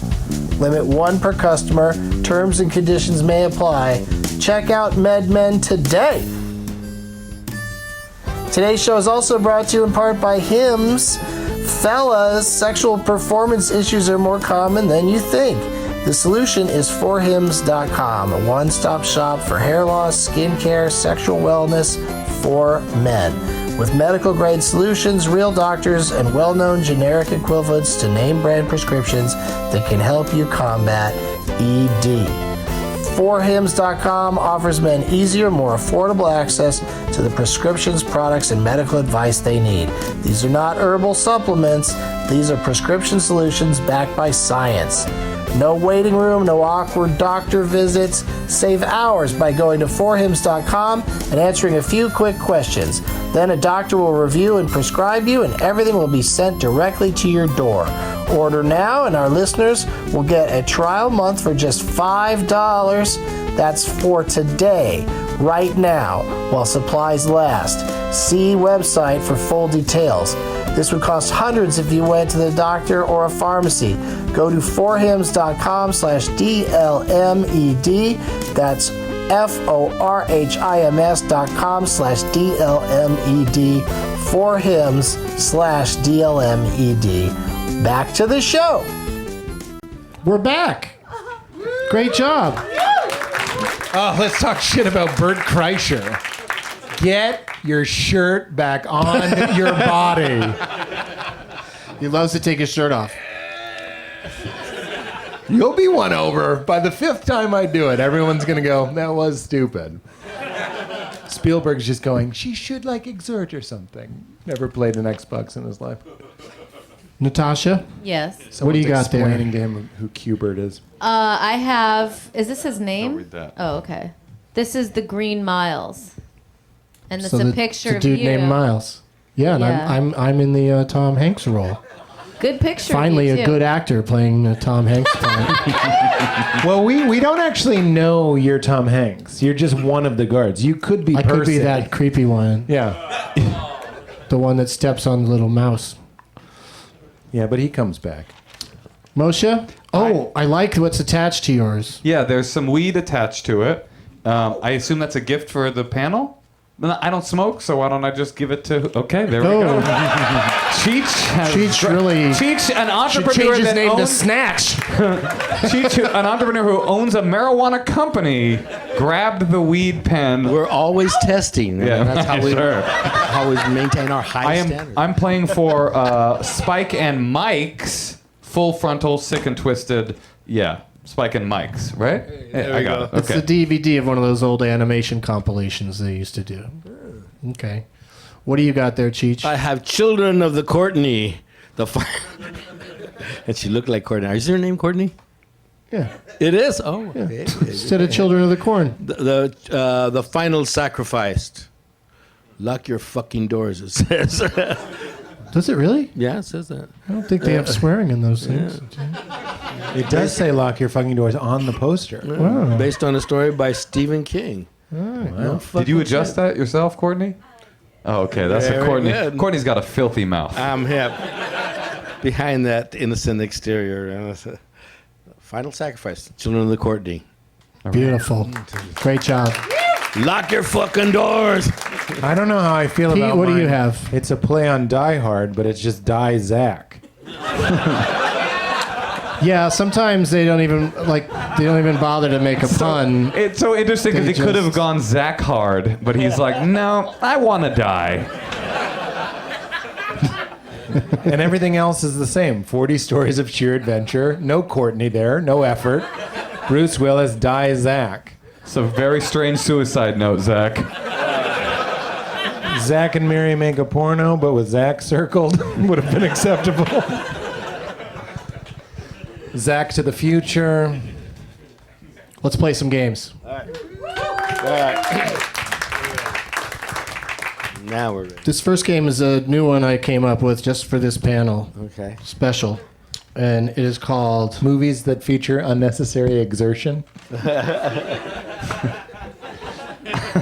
Limit 1 per customer. Terms and conditions may apply. Check out MedMen today. Today's show is also brought to you in part by Hims. Fellas, sexual performance issues are more common than you think. The solution is forhims.com, a one-stop shop for hair loss, skincare, sexual wellness for men. With medical-grade solutions, real doctors, and well-known generic equivalents to name-brand prescriptions that can help you combat ED. Forhims.com offers men easier, more affordable access to the prescriptions, products, and medical advice they need. These are not herbal supplements. These are prescription solutions backed by science. No waiting room, no awkward doctor visits. Save hours by going to forhims.com and answering a few quick questions. Then a doctor will review and prescribe you, and everything will be sent directly to your door. Order now, and our listeners will get a trial month for just $5. That's for today, right now, while supplies last. See website for full details. This would cost hundreds if you went to the doctor or a pharmacy. Go to forhims.com/DLMED. That's forhims.com/DLMED. Forhims/DLMED. Back to the show. We're back. Great job. Oh, let's talk shit about Bert Kreischer. Get your shirt back on your body. He loves to take his shirt off. You'll be won over. By the 5th time I do it, everyone's going to go, that was stupid. Spielberg's just going, she should exert or something. Never played an Xbox in his life. Natasha, Yes. what do you got there? Explaining to him who Q-Bert is. I have. Is this his name? Don't read that. Oh, okay. This is the Green Miles, and it's So a picture the of dude you. named Miles. Yeah, and Yeah. I'm in the Tom Hanks role. Good picture. Finally, of a you, good too. actor playing Tom Hanks. Well, we don't actually know you're Tom Hanks. You're just one of the guards. You could be I Percy. could be that creepy one, Yeah. the one that steps on the little mouse. Yeah, but he comes back. Moshe? Oh, I like what's attached to yours. Yeah, there's some weed attached to it. I assume that's a gift for the panel? I don't smoke, so why don't I just give it to... Okay, there we go. Cheech really Cheech, an should entrepreneur change his that name to owns... Snatch. Cheech, an entrepreneur who owns a marijuana company, grabbed the weed pen. We're always testing. Yeah, And that's how we sure. always maintain our high standards. I'm playing for Spike and Mike's Full Frontal, Sick and Twisted. Yeah, Spike and Mike's, right? Yeah, I got it. It's Okay. the DVD of one of those old animation compilations they used to do. Okay. What do you got there, Cheech? I have children of the Courtney. And she looked like Courtney. Is her name Courtney? Yeah. It is. Oh, Instead of Children of the Corn. The final sacrifice. Lock your fucking doors. It says. Does it really? Yeah, it says that. I don't think they have swearing in those things. It does say lock your fucking doors on the poster. Wow. Based on a story by Stephen King. No Did fucking you adjust that yourself, Courtney? Oh, okay. That's Very a Courtney. good. Courtney's got a filthy mouth. I'm hip. Behind that innocent exterior. Final sacrifice. Children of the Courtney. Beautiful. Great job. Lock your fucking doors. I don't know how I feel Pete, about what do you mine. have? It's a play on Die Hard, but it's just Die Zach. Yeah, sometimes they don't even bother to make a pun. It's so interesting because he could have gone Zach hard, but he's like, no, I want to die. And everything else is the same. 40 stories of sheer adventure. No Courtney there. No effort. Bruce Willis, Die Zach. It's a very strange suicide note, Zach. Zach and Mary make a porno, but with Zach circled would have been acceptable. Zach to the future. Let's play some games. All right. Now we're ready. This first game is a new one I came up with just for this panel. Okay. Special. And it is called Movies that feature unnecessary exertion.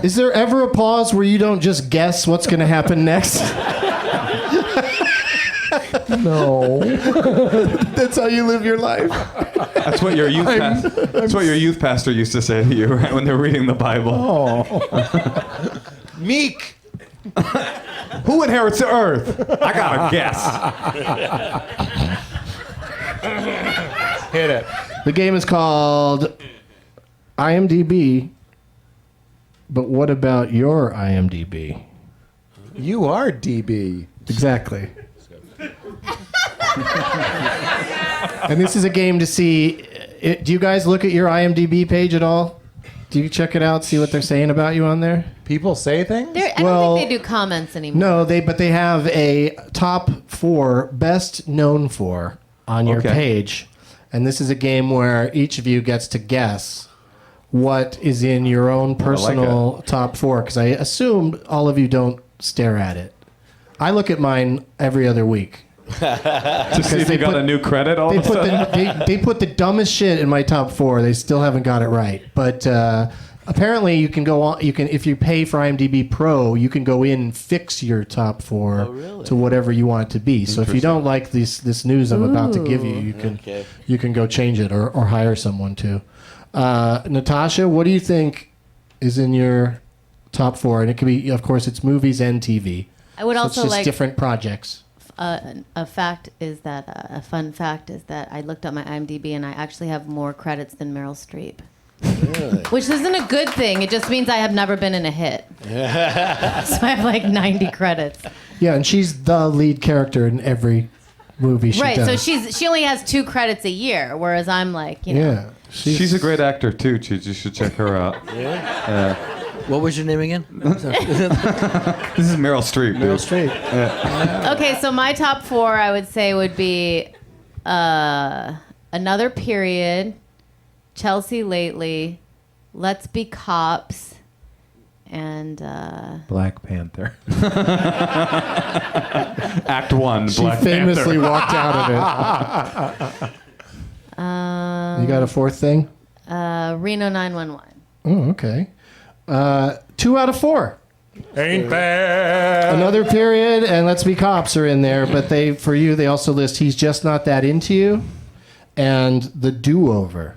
Is there ever a pause where you don't just guess what's going to happen next? No. That's how you live your life. That's what your youth pastor used to say to you, right, when they're reading the Bible. Oh. Meek. Who inherits the earth? I gotta guess. Hit it. The game is called IMDb. But what about your IMDb? You are DB. Exactly. And this is a game to see. Do you guys look at your IMDb page at all? Do you check it out, see what they're saying about you on there? People say things? I Well, don't think they do comments anymore. No, but they have a top 4 best known for on your Okay. page. And this is a game where each of you gets to guess what is in your own personal top 4, because I assume all of you don't stare at it. I look at mine every other week. To see if you got a new credit all of a sudden. They put the dumbest shit in my top 4. They still haven't got it right. But apparently you can go on. You can, if you pay for IMDb Pro, you can go in and fix your top 4 to whatever you want it to be. So if you don't like this news I'm about to give you, you can go change it or hire someone to. Natasha, what do you think is in your top 4? And it could be, of course, it's movies and TV. I would So also it's just like different projects. a fun fact is that I looked at my IMDb and I actually have more credits than Meryl Streep. Which isn't a good thing. It just means I have never been in a hit. So I have like 90 credits. Yeah, and she's the lead character in every movie she Right, does. so she only has 2 credits a year, whereas I'm like, you know. Yeah. She's a great actor too, Cheech. You should check her out. What was your name again? This is Meryl Streep. Meryl Dude. Streep. Okay, so my top 4 I would say would be Another Period, Chelsea Lately, Let's Be Cops, and Black Panther. Act 1. She Black famously Panther. walked out of it. You got a 4th thing? Reno 911. Oh, okay. 2 out of 4. Ain't bad. Another Period and Let's Be Cops are in there, but they also list He's Just Not That Into You and The Do-Over.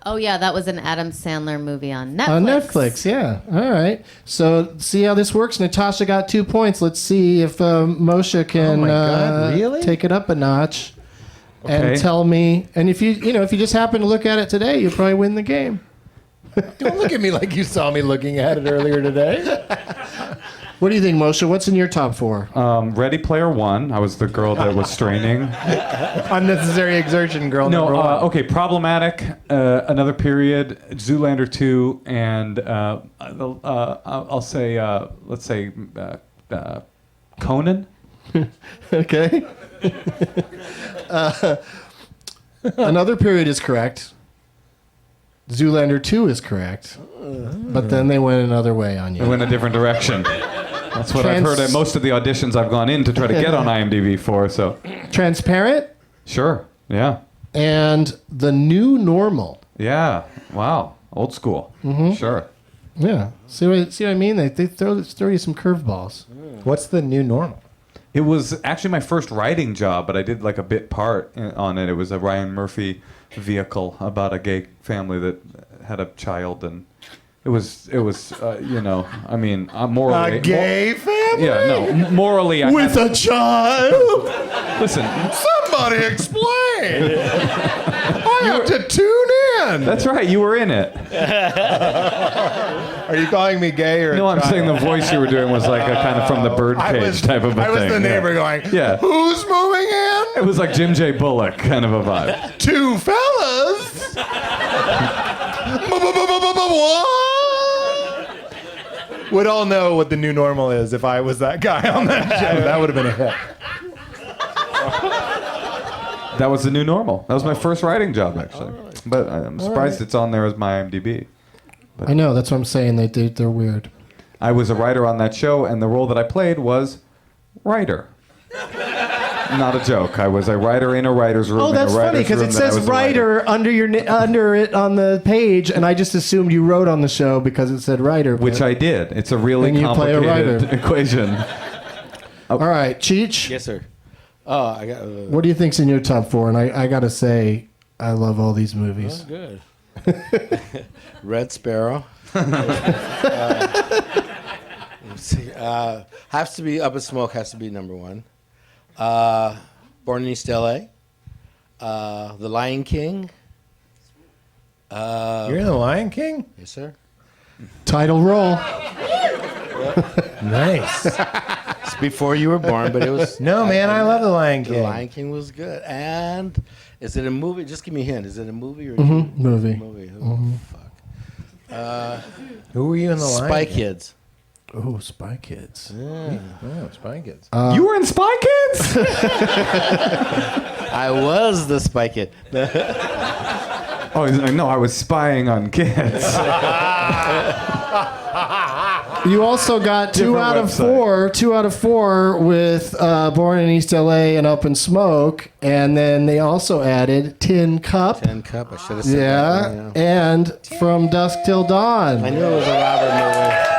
Oh yeah, that was an Adam Sandler movie on Netflix. On Netflix, yeah. All right. So see how this works. Natasha got 2 points. Let's see if Moshe can Oh my God, really? take it up a notch and Okay. tell me. And if you just happen to look at it today, you'll probably win the game. Don't look at me like you saw me looking at it earlier today. What do you think, Moshe? What's in your top 4? Ready Player One. I was the girl that was straining. Unnecessary exertion, girl. No, number 1. okay. Problematic. Another Period. Zoolander 2, and I'll say let's say Conan. Okay. Another period is correct. Zoolander 2 is correct. But then they went another way on It you. went a different direction. That's what I've heard at most of the auditions I've gone in to try to get on IMDb for. So, Transparent sure, yeah, and The New Normal. yeah. Wow, old school. Sure. Yeah. See what I mean? They throw you some curveballs. What's the new normal? It was actually my first writing job, but I did like a bit part on it. It was a Ryan Murphy vehicle about a gay family that had a child, and it was you know, I mean, morally A gay family? yeah, no, morally I With a child? listen. Somebody explain! I have to tune in! That's right, you were in it. Are you calling me gay or No, I'm saying the voice you were doing was like a kind of from the birdcage type of a thing. I was the neighbor yeah. going, Yeah. who's moving in? It was like Jim J. Bullock kind of a vibe. Two fellas? What? Would all know what the new normal is if I was that guy on that show. That would have been a hit. That was the new normal. That was my first writing job, actually. But I'm surprised it's on there as my IMDb. I know, that's what I'm saying. They're weird. I was a writer on that show, and the role that I played was writer. Not a joke. I was a writer in a writer's room. Oh, that's in a funny writer's because room it that I says was a writer under it on the page, and I just assumed you wrote on the show because it said writer. Which I did. It's a really Then you play a complicated writer. equation. All right, Cheech. Yes, sir. Oh, I got. What do you think's in your top 4? And I gotta say, I love all these movies. Good. Red Sparrow. Let's see. Has to be Up in Smoke. Has to be number 1. Born in East L.A. The Lion King. You're in The Lion King? Yes, sir. Title role. Nice. It's before you were born, but it was. No, man, I love The Lion The King. Lion King was good. And is it a movie? Just give me a hint. Is it a movie or a Movie. movie? Oh, fuck. Who were you in The Lion Spy King? Kids. Oh, Spy Kids. Oh, Spy Kids. You were in Spy Kids? I was the Spy Kid. Oh, he's like, no, I was spying on kids. You also got 2 out of 4. 2 out of 4 with Born in East LA and Up in Smoke, and then they also added Tin Cup. Tin Cup. I should have said Yeah, that. and From Dusk Till I Dawn. knew it was a Robert movie.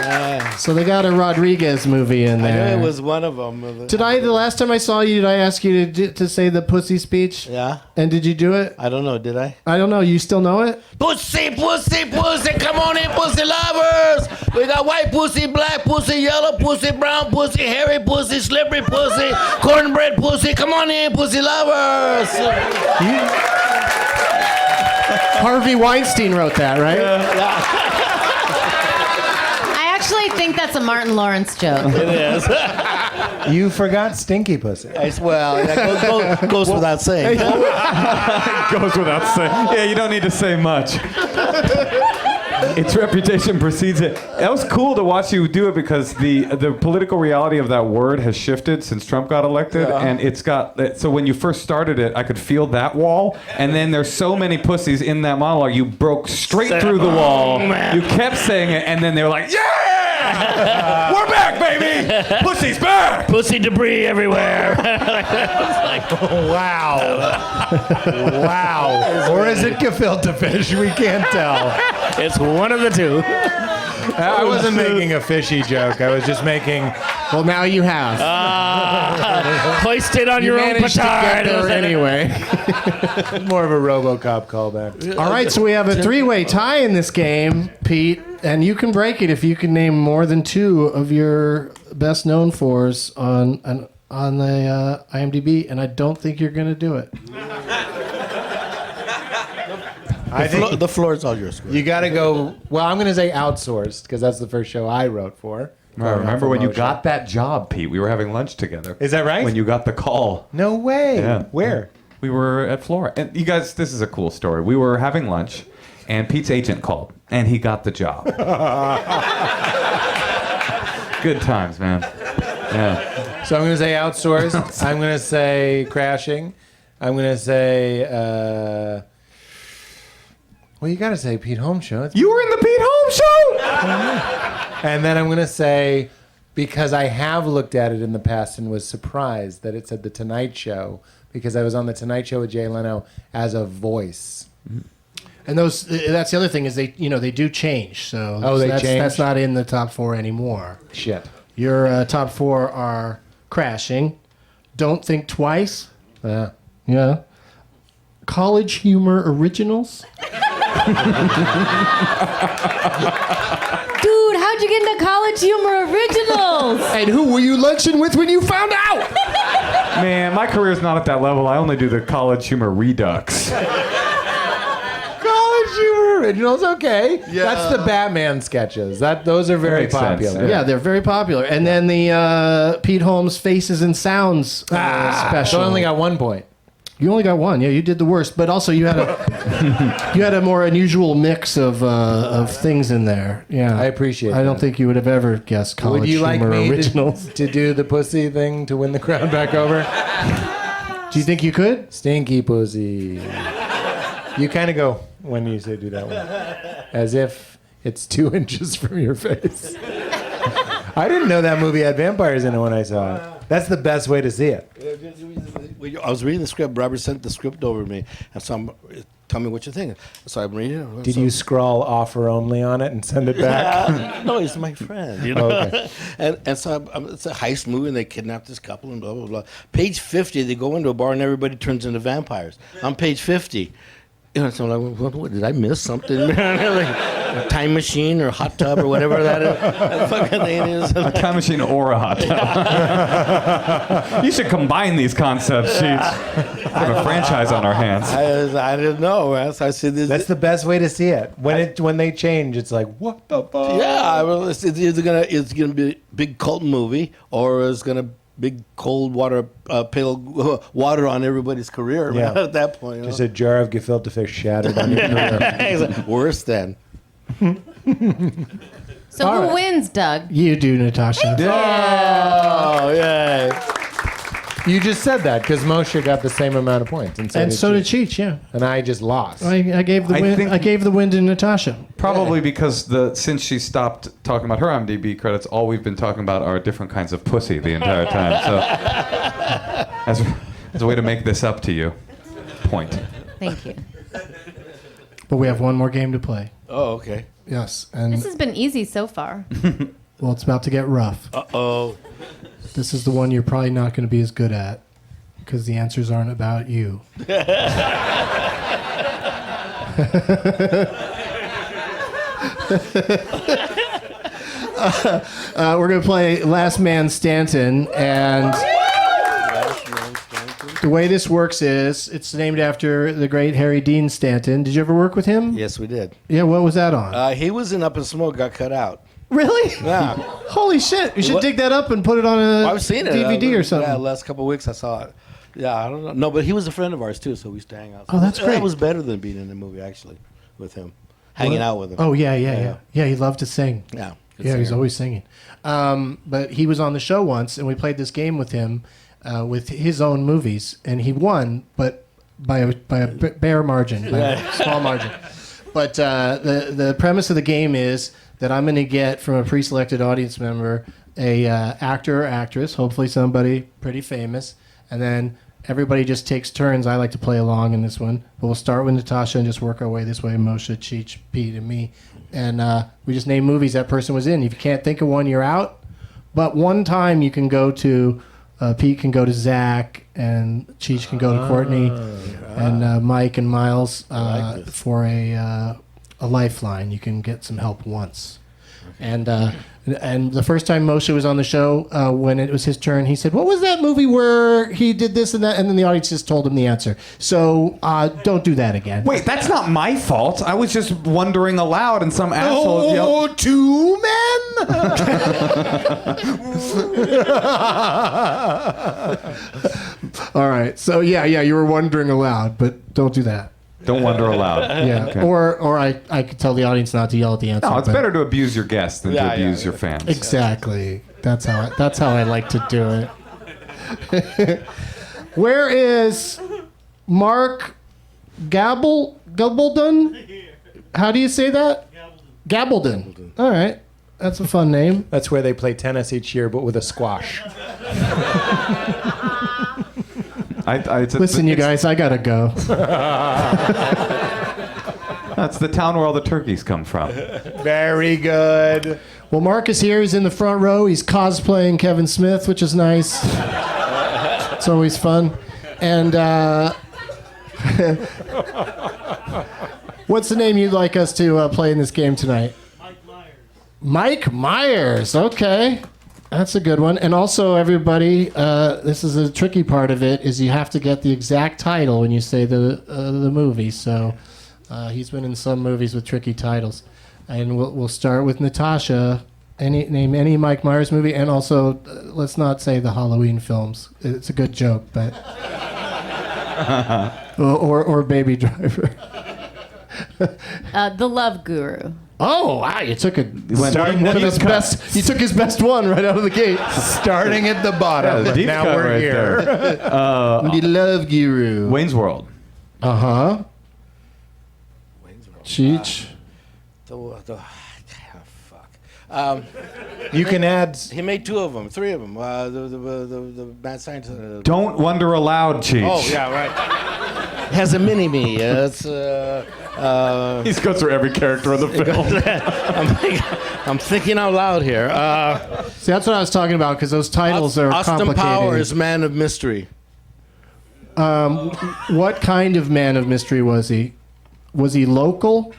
Yeah. So they got a Rodriguez movie in I there. knew it was one of them. The last time I saw you, did I ask you to say the pussy speech? Yeah. And did you do it? I don't know. Did I? I don't know. You still know it? Pussy, pussy, pussy. Come on in, pussy lovers. We got white pussy, black pussy, yellow pussy, brown pussy, hairy pussy, slippery pussy, cornbread pussy. Come on in, pussy lovers. Harvey Weinstein wrote that, right? I actually think that's a Martin Lawrence joke. It is. You forgot Stinky Pussy. Well, that goes without saying. Goes without saying. Yeah, you don't need to say much. Its reputation precedes it. That was cool to watch you do it because the political reality of that word has shifted since Trump got elected, and it's got. So when you first started it, I could feel that wall, and then there's so many pussies in that monologue. You broke straight through the wall. You kept saying it, and then they were like, "Yeah, we're back, baby! Pussy's back!" Pussy debris everywhere. Wow. Wow. Or is it gefilte fish? We can't tell. It's one of the two. I wasn't making a fishy joke. I was just making. Well, now you have. Hoist it on You your own managed to get petard. there anyway. More of a RoboCop callback. All right, so we have a 3-way tie in this game, Pete, and you can break it if you can name more than 2 of your best known fors on the IMDb, and I don't think you're going to do it. I think The floor is all yours. you got to go. Well, I'm going to say outsourced because that's the first show I wrote for. I remember when you Promotion. got that job, Pete. We were having lunch together. Is that right? When you got the call. No way. Yeah. Where? We were at Flora. And you guys, this is a cool story. We were having lunch, and Pete's agent called, and he got the job. Good times, man. Yeah. So I'm going to say outsourced. I'm going to say crashing. I'm gonna say. Well, you gotta say Pete Holmes show. You were in the Pete Holmes show. And then I'm gonna say, because I have looked at it in the past and was surprised that it said The Tonight Show, because I was on The Tonight Show with Jay Leno as a voice. And that's the other thing is they do change. So they that's, change? that's not in the top 4 anymore. Shit. Your top 4 are Crashing, Don't Think Twice, Yeah. yeah, College Humor Originals. Dude, how'd you get into College Humor Originals? And who were you lunching with when you found out? Man, my career's not at that level. I only do the College Humor Redux. College Humor Originals, okay. Yeah. That's the Batman sketches. Those are very Makes sense, popular. Yeah, they're very popular. And then the Pete Holmes Faces and Sounds special. So I only got 1 point. You only got 1. Yeah, you did the worst. But also you had a more unusual mix of things in there. Yeah, I appreciate I don't that. think you would have ever guessed College Would you like Humor me Originals. to do the pussy thing to win the crowd back over? Do you think you could? Stinky pussy. You kind of go when you say do that one. As if it's 2 inches from your face. I didn't know that movie had vampires in it when I saw it. That's the best way to see it. I was reading the script. Robert sent the script over to me, and so tell me what you think. So I'm reading it. Did you scrawl offer only on it and send it back? No, he's my friend. You know. Okay. And so it's a heist movie, and they kidnap this couple, and blah blah blah. Page 50, they go into a bar, and everybody turns into vampires. On page 50. You know, so I'm like, what, did I miss something? Like a time machine or hot tub or whatever that fucking thing is. A time machine or a hot tub. You should combine these concepts, Cheech. We have a franchise on our hands. I didn't know. Man. So I said, That's the best way to see it. When they change, it's like, what the fuck? yeah, well, it's either gonna be a big cult movie or it's gonna big cold water pail water on everybody's career. Yeah. Man, at that point. You Just know? a jar of gefilte fish shattered on your career. It's like, worse than. So All who right. wins, Doug? You do, Natasha. Oh, yay. You just said that because Moshe got the same amount of points. And So did Cheech, yeah. And I just lost. I gave the I win. think- I gave the win to Natasha. Probably because since she stopped talking about her IMDb credits, all we've been talking about are different kinds of pussy the entire time. So as a way to make this up to you. Point. Thank you. But we have one more game to play. Oh, okay. Yes, and This has been easy so far. well, it's about to get rough. Uh-oh. This is the one you're probably not going to be as good at because the answers aren't about you. We're going to play Last Man Stanton, and the way this works is it's named after the great Harry Dean Stanton. Did you ever work with him? Yes, we did. Yeah, what was that on? He was in Up in Smoke, got cut out. Really? Yeah. Holy shit! You should What? dig that up and put it on a I've seen it. DVD or something. Yeah, last couple of weeks I saw it. Yeah, I don't know. No, but he was a friend of ours too, so we used to hang out. Oh, that's great. That was better than being in the movie, actually, with him. Hanging out with him. Oh yeah. He loved to sing. Yeah. good Yeah, he's singer. always singing. But he was on the show once, and we played this game with him with his own movies, and he won, but by a bare margin, by a small margin. But the premise of the game is that I'm going to get from a pre-selected audience member a actor or actress, hopefully somebody pretty famous, and then everybody just takes turns. I like to play along in this one, but we'll start with Natasha and just work our way this way. Moshe, Cheech, Pete, and me, and we just name movies that person was in. If you can't think of one, you're out. But one time you can go to Pete can go to Zach, and Cheech can go to Courtney, and Mike and Miles for a lifeline. You can get some help once. And the first time Moshe was on the show, when it was his turn, he said, "What was that movie where he did this and that?" And then the audience just told him the answer. So don't do that again. Wait, that's not my fault. I was just wondering aloud, and some asshole yelled. 2 men. All right. So yeah, you were wondering aloud, but don't do that. Don't wonder aloud. Yeah. Okay. Or I could tell the audience not to yell at the answer. No, it's but- better to abuse your guests than to abuse your fans. Exactly. That's how I like to do it. Where is Mark Gabaldon? How do you say that? Gabaldon. All right. That's a fun name. That's where they play tennis each year, but with a squash. Listen, you guys, I gotta go. That's the town where all the turkeys come from. Very good. Well, Mark is here. He's in the front row. He's cosplaying Kevin Smith, which is nice. It's always fun. And what's the name you'd like us to play in this game tonight? Mike Myers. Okay. That's a good one. And also, everybody, this is a tricky part of it, is you have to get the exact title when you say the movie. So he's been in some movies with tricky titles. And we'll start with Natasha. Name any Mike Myers movie, and also let's not say the Halloween films. It's a good joke, but or Baby Driver. The Love Guru. Oh wow! You took You took his best one right out of the gate. Starting at the bottom. Yeah, deep now cut we're right here. The Love Guru. Wayne's World. Uh-huh. Cheech. You can add. He made 2 of them, 3 of them. The mad scientist. Don't wonder aloud, Cheech. Oh yeah, right. Has a mini me. It's. He goes through every character of the film. I'm thinking out loud here. See, that's what I was talking about, because those titles are Austin complicated. Powers, Man of Mystery. What kind of man of mystery was he? Was he local?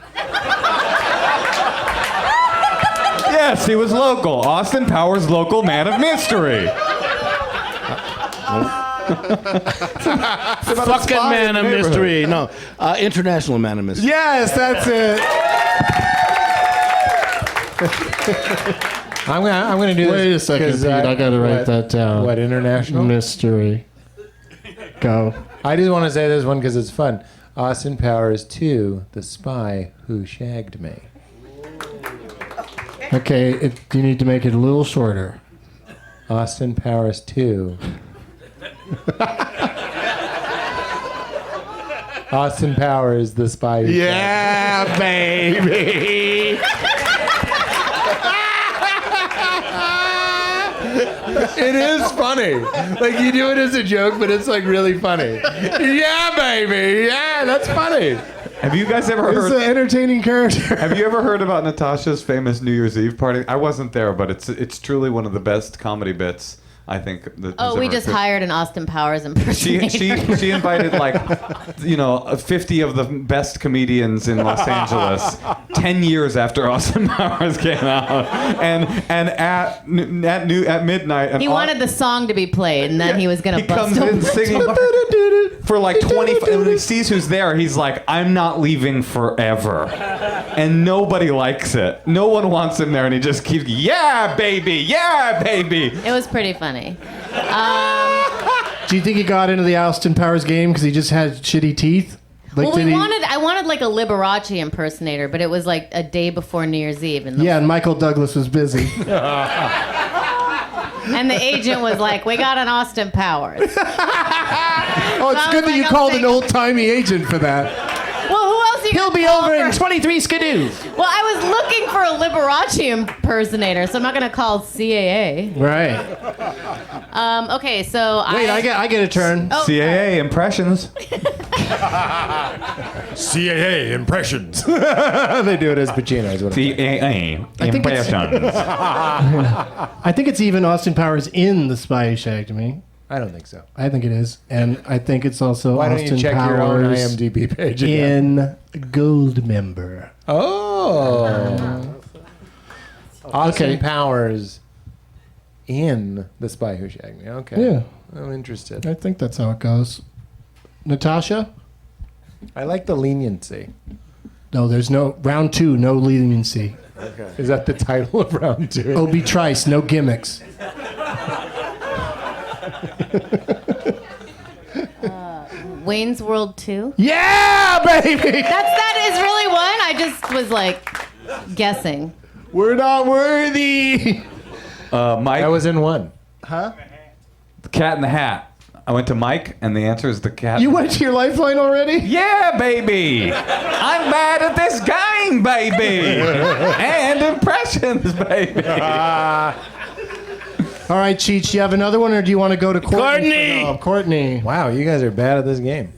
Yes, he was local. Austin Powers, local man of mystery. Fucking Man of Mystery. No, international Man of Mystery. Yes, that's it. I'm gonna do this. Wait a second, 'cause Pete. I gotta write that down. What, international? Mystery. Go. I just want to say this one because it's fun. Austin Powers 2, The Spy Who Shagged Me. Okay, you need to make it a little shorter. Austin Powers 2. Austin Powers, The Spy Who Yeah, baby. It is funny. Like, you do it as a joke, but it's like really funny. Yeah, baby. Yeah, that's funny. Have you guys ever It's heard? an entertaining character. Have you ever heard about Natasha's famous New Year's Eve party? I wasn't there, but it's truly one of the best comedy bits I think. That has We ever just occurred. hired an Austin Powers impersonator. She invited 50 of the best comedians in Los Angeles 10 years after Austin Powers came out, and at midnight, and He wanted the song to be played, and then he was gonna he bust comes in open. singing for like 20. And when he sees who's there, he's like, "I'm not leaving forever," and nobody likes it. No one wants him there, and he just keeps, "Yeah, baby, yeah, baby." It was pretty funny. Do you think he got into the Austin Powers game because he just had shitty teeth? Like, Well, did he? I wanted like a Liberace impersonator, but it was like a day before New Year's Eve, and Yeah, and Michael Douglas was busy. and the agent was like, "We got an Austin Powers." Oh, it's I good was that you like, called I'll an take- old-timey agent for that. Well, who else are you He'll gonna be call over in for- 23 Skidoo. Well, I was looking for a Liberace impersonator, so I'm not gonna call CAA. Right. Okay, so Wait, I get a turn. Oh, CAA impressions. CAA impressions. They do it as Pacino. Is what I'm saying. CAA think it's- impressions. I think it's even Austin Powers in The Spy Who Shagged Me. I don't think so. I think it is, and I think it's also Why don't Austin you check your own Powers IMDb page again? in Goldmember. Oh. Austin Okay. Powers in The Spy Who Shagged Me. Okay. Yeah, I'm interested. I think that's how it goes. Natasha? I like the leniency. No, there's no round 2. No leniency. Is that the title of round 2? Obie Trice. No gimmicks. Wayne's World 2. Yeah, baby. That is really one. I just was like guessing. We're not worthy. Mike, That was in one. The Cat in the Hat. I went to Mike, and the answer is the cat. You went to your Lifeline already? Yeah, baby. I'm bad at this game, baby. And impressions, baby. All right, Cheech, you have another one, or do you want to go to Courtney? Courtney. Wow, you guys are bad at this game.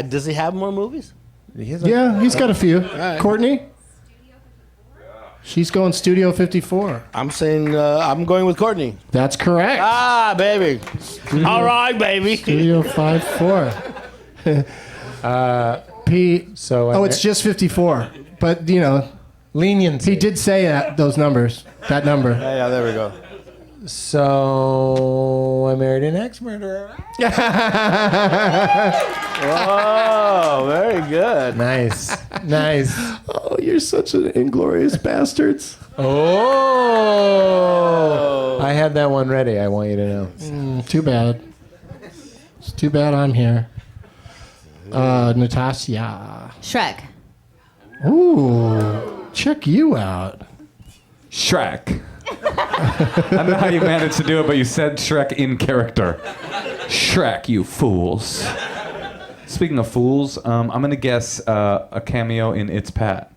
Does he have more movies? Yeah, he's got a few. right. Courtney? She's going Studio 54. I'm saying I'm going with Courtney. That's correct. Ah, baby. All right, baby. Studio 54. Pete. So It's just 54. But, you know, leniency. he did say that number. Yeah, there we go. So I married an ex-murderer. Oh, very good. Nice. Oh, you're such an inglorious bastards. Oh. I had that one ready. I want you to know. Too bad. It's too bad I'm here. Natasha. Shrek. Ooh, check you out. Shrek. I don't know how you managed to do it, but you said Shrek in character. Shrek, you fools. Speaking of fools, I'm going to guess a cameo in It's Pat,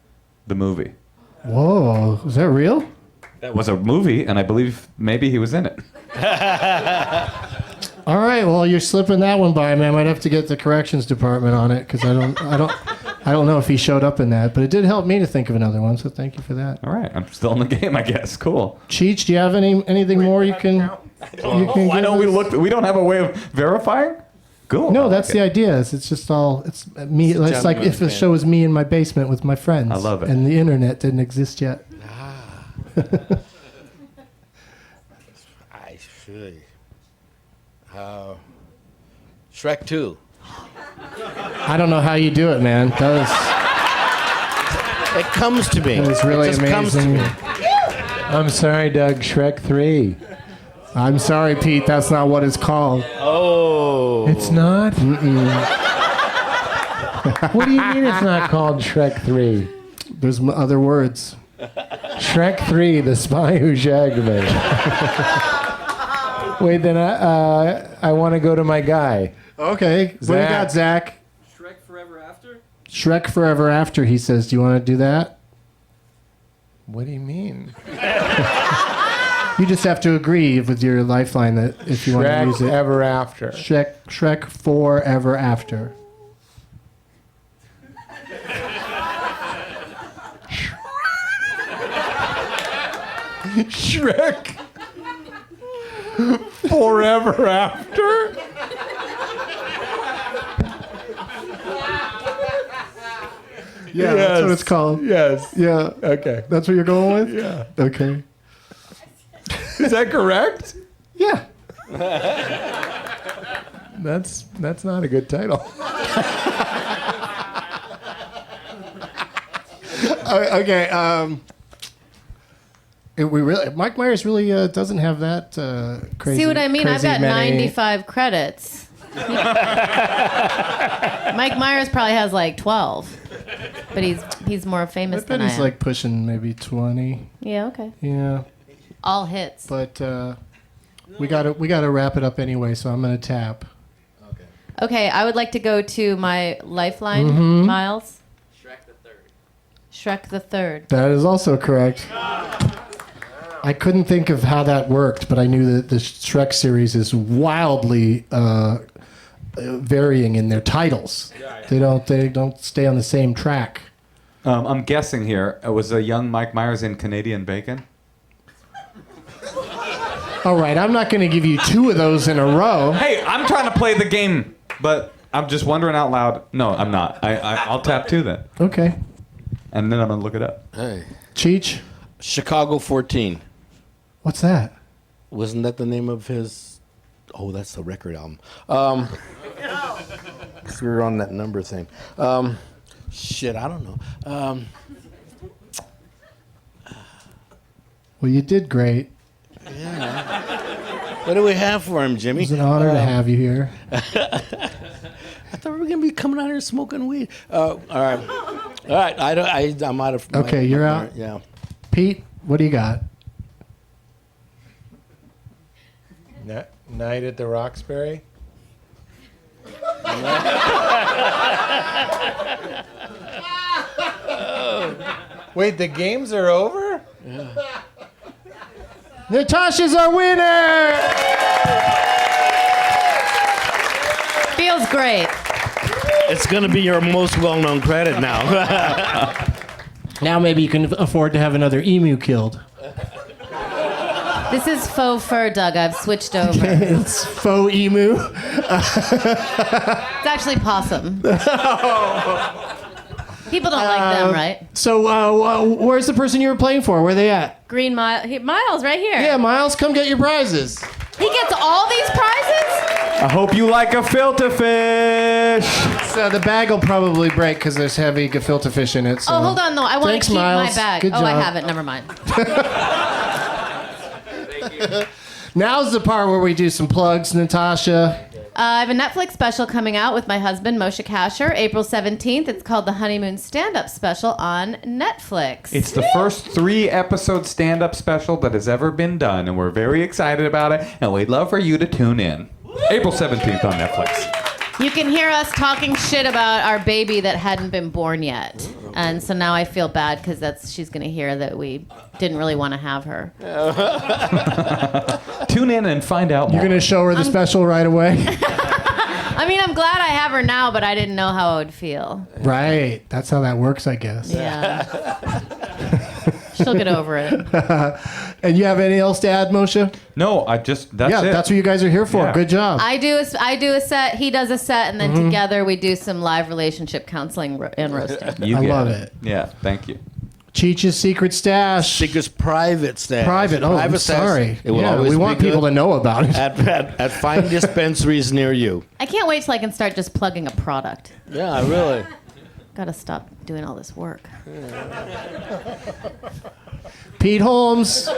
the movie. Whoa, is that real? That was a movie, and I believe maybe he was in it. All right, well, you're slipping that one by me. I might have to get the corrections department on it because I don't know if he showed up in that, but it did help me to think of another one. So thank you for that. All right, I'm still in the game, I guess. Cool. Cheech, do you have anything more you can? Why don't we look? We don't have a way of verifying. Cool. No, that's the idea. It's just all. It's me. It's like if the show was me in my basement with my friends. I love it. And the internet didn't exist yet. I should. Shrek 2. I don't know how you do it, man. That It comes to me. was really It just comes to amazing. me. I'm sorry, Doug. Shrek 3. I'm sorry, Pete. That's not what it's called. Oh. It's not? What do you mean it's not called Shrek 3? There's other words. Shrek 3, The Spy Who Shagged Me. Wait, then I want to go to my guy. Okay. What do you got, Zach? Shrek Forever After? Shrek Forever After, he says. Do you want to do that? What do you mean? You just have to agree with your lifeline that if you want to use Shrek it. Ever After. Shrek Forever After. Shrek Forever After? Yeah, that's what it's called. Yes. Yeah. Okay. That's what you're going with? Yeah. Okay. Is that correct? Yeah. That's not a good title. Okay. Mike Myers really doesn't have that crazy. See what I mean? I've crazy got many- 95 credits. Mike Myers probably has like 12, but he's more I famous bet than I he's am. like pushing maybe 20. Yeah, okay. Yeah. All hits. But we gotta wrap it up anyway, so I'm gonna tap. Okay, I would like to go to my lifeline, Miles. Shrek the Third. That is also correct. I couldn't think of how that worked, but I knew that the Shrek series is wildly varying in their titles. They don't stay on the same track. I'm guessing here. Was a young Mike Myers in Canadian Bacon? All right, I'm not going to give you two of those in a row. Hey, I'm trying to play the game, but I'm just wondering out loud. No, I'm not. I'll tap two then, Okay. and then I'm gonna look it up. Hey. Cheech, Chicago 14. what's that? Wasn't that the name of his? Oh, that's the record album. We were on that number thing. Shit, I don't know. Well, you did great. What do we have for him, Jimmy? It's an honor to have you here. I thought we were gonna be coming out here smoking weed. All right. I'm out of. Okay, you're out? Yeah. Pete, what do you got? Night at the Roxbury? Wait, the games are over? Natasha's our winner! Feels great. It's going to be your most well-known credit now. Now maybe you can afford to have another emu killed. This is faux fur, Doug. I've switched over. It's faux emu. It's actually possum. People don't like them, right? So where's the person you were playing for? Where are they at? Green Miles, right here. Yeah, Miles, come get your prizes. He gets all these prizes? I hope you like a filter fish. So the bag will probably break because there's heavy gefilte fish in it. So. Oh, hold on, though. I want Thanks, to keep Miles. my bag. Good I job. have it. Never mind. Now's the part where we do some plugs, Natasha. I have a Netflix special coming out with my husband, Moshe Kasher, April 17th. It's called the Honeymoon Stand-Up Special on Netflix. It's the first 3-episode stand-up special that has ever been done, and we're very excited about it, and we'd love for you to tune in. April 17th on Netflix. You can hear us talking shit about our baby that hadn't been born yet. And so now I feel bad because she's going to hear that we didn't really want to have her. Tune in and find out more. You're going to show her the special right away? I mean, I'm glad I have her now, but I didn't know how I would feel. Right. That's how that works, I guess. Yeah. She'll get over it. And you have anything else to add, Moshe? No, that's it. That's what you guys are here for. Yeah. Good job. I do a set, he does a set, and then together we do some live relationship counseling and roasting. You I get love it. Yeah, thank you. Cheech's secret stash. Secret's private stash. Private. Oh, Private I'm stash. sorry. It will Yeah, always we be want good people to know about it. at fine dispensaries near you. I can't wait till I can start just plugging a product. Yeah, really. Gotta stop doing all this work. Pete Holmes.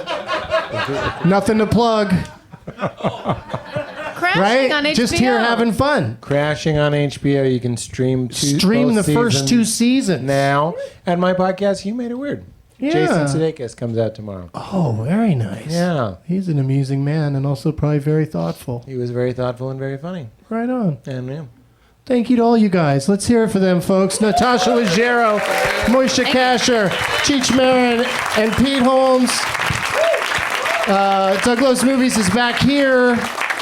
Nothing to plug, Crashing right? on HBO. Just here having fun. Crashing on HBO. You can stream Stream the first 2 seasons. now. And my podcast, You Made It Weird. Yeah. Jason Sudeikis comes out tomorrow. Oh, very nice. Yeah. He's an amusing man and also probably very thoughtful. He was very thoughtful and very funny. Right on. And yeah. Thank you to all you guys. Let's hear it for them, folks. Natasha Leggero, Moshe Kasher, Cheech Marin, and Pete Holmes. Doug Loves Movies is back here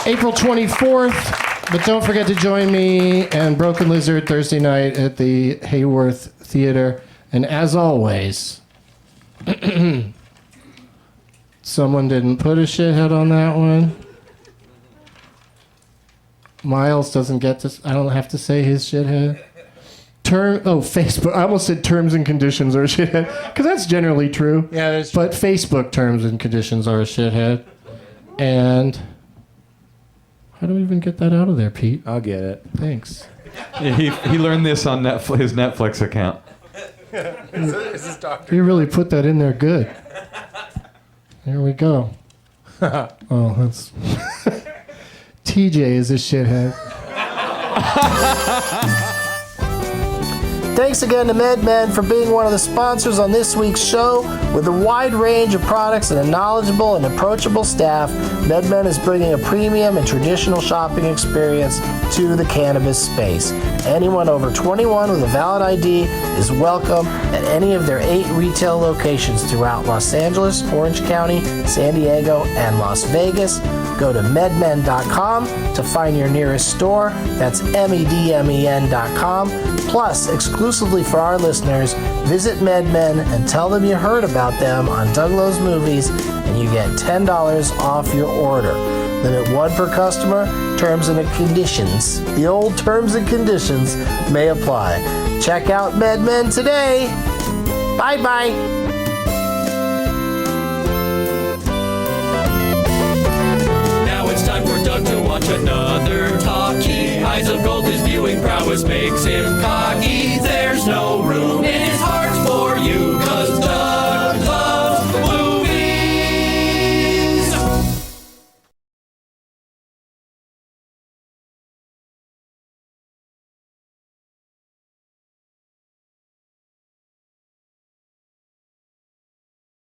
April 24th. But don't forget to join me and Broken Lizard Thursday night at the Hayworth Theater. And as always, someone didn't put a shithead on that one. Miles doesn't get to. I don't have to say his shithead. Facebook. I almost said terms and conditions are a shithead because that's generally true. Yeah, that's true. But Facebook terms and conditions are a shithead. And how do we even get that out of there, Pete? I'll get it. Thanks. Yeah, he learned this on his Netflix account. You really put that in there good. There we go. Oh, that's. TJ is a shithead. Thanks again to MedMen for being one of the sponsors on this week's show. With a wide range of products and a knowledgeable and approachable staff, MedMen is bringing a premium and traditional shopping experience to the cannabis space. Anyone over 21 with a valid ID is welcome at any of their 8 retail locations throughout Los Angeles, Orange County, San Diego, and Las Vegas. Go to medmen.com to find your nearest store. That's medmen.com. Plus, exclusively for our listeners, visit MedMen and tell them you heard about them on Doug Loves Movies, and you get $10 off your order. Limit 1 per customer. Terms and conditions. The old terms and conditions may apply. Check out MedMen today. Bye-bye. Now it's time for Doug to watch another talkie. Eyes of gold, his viewing prowess makes him cocky.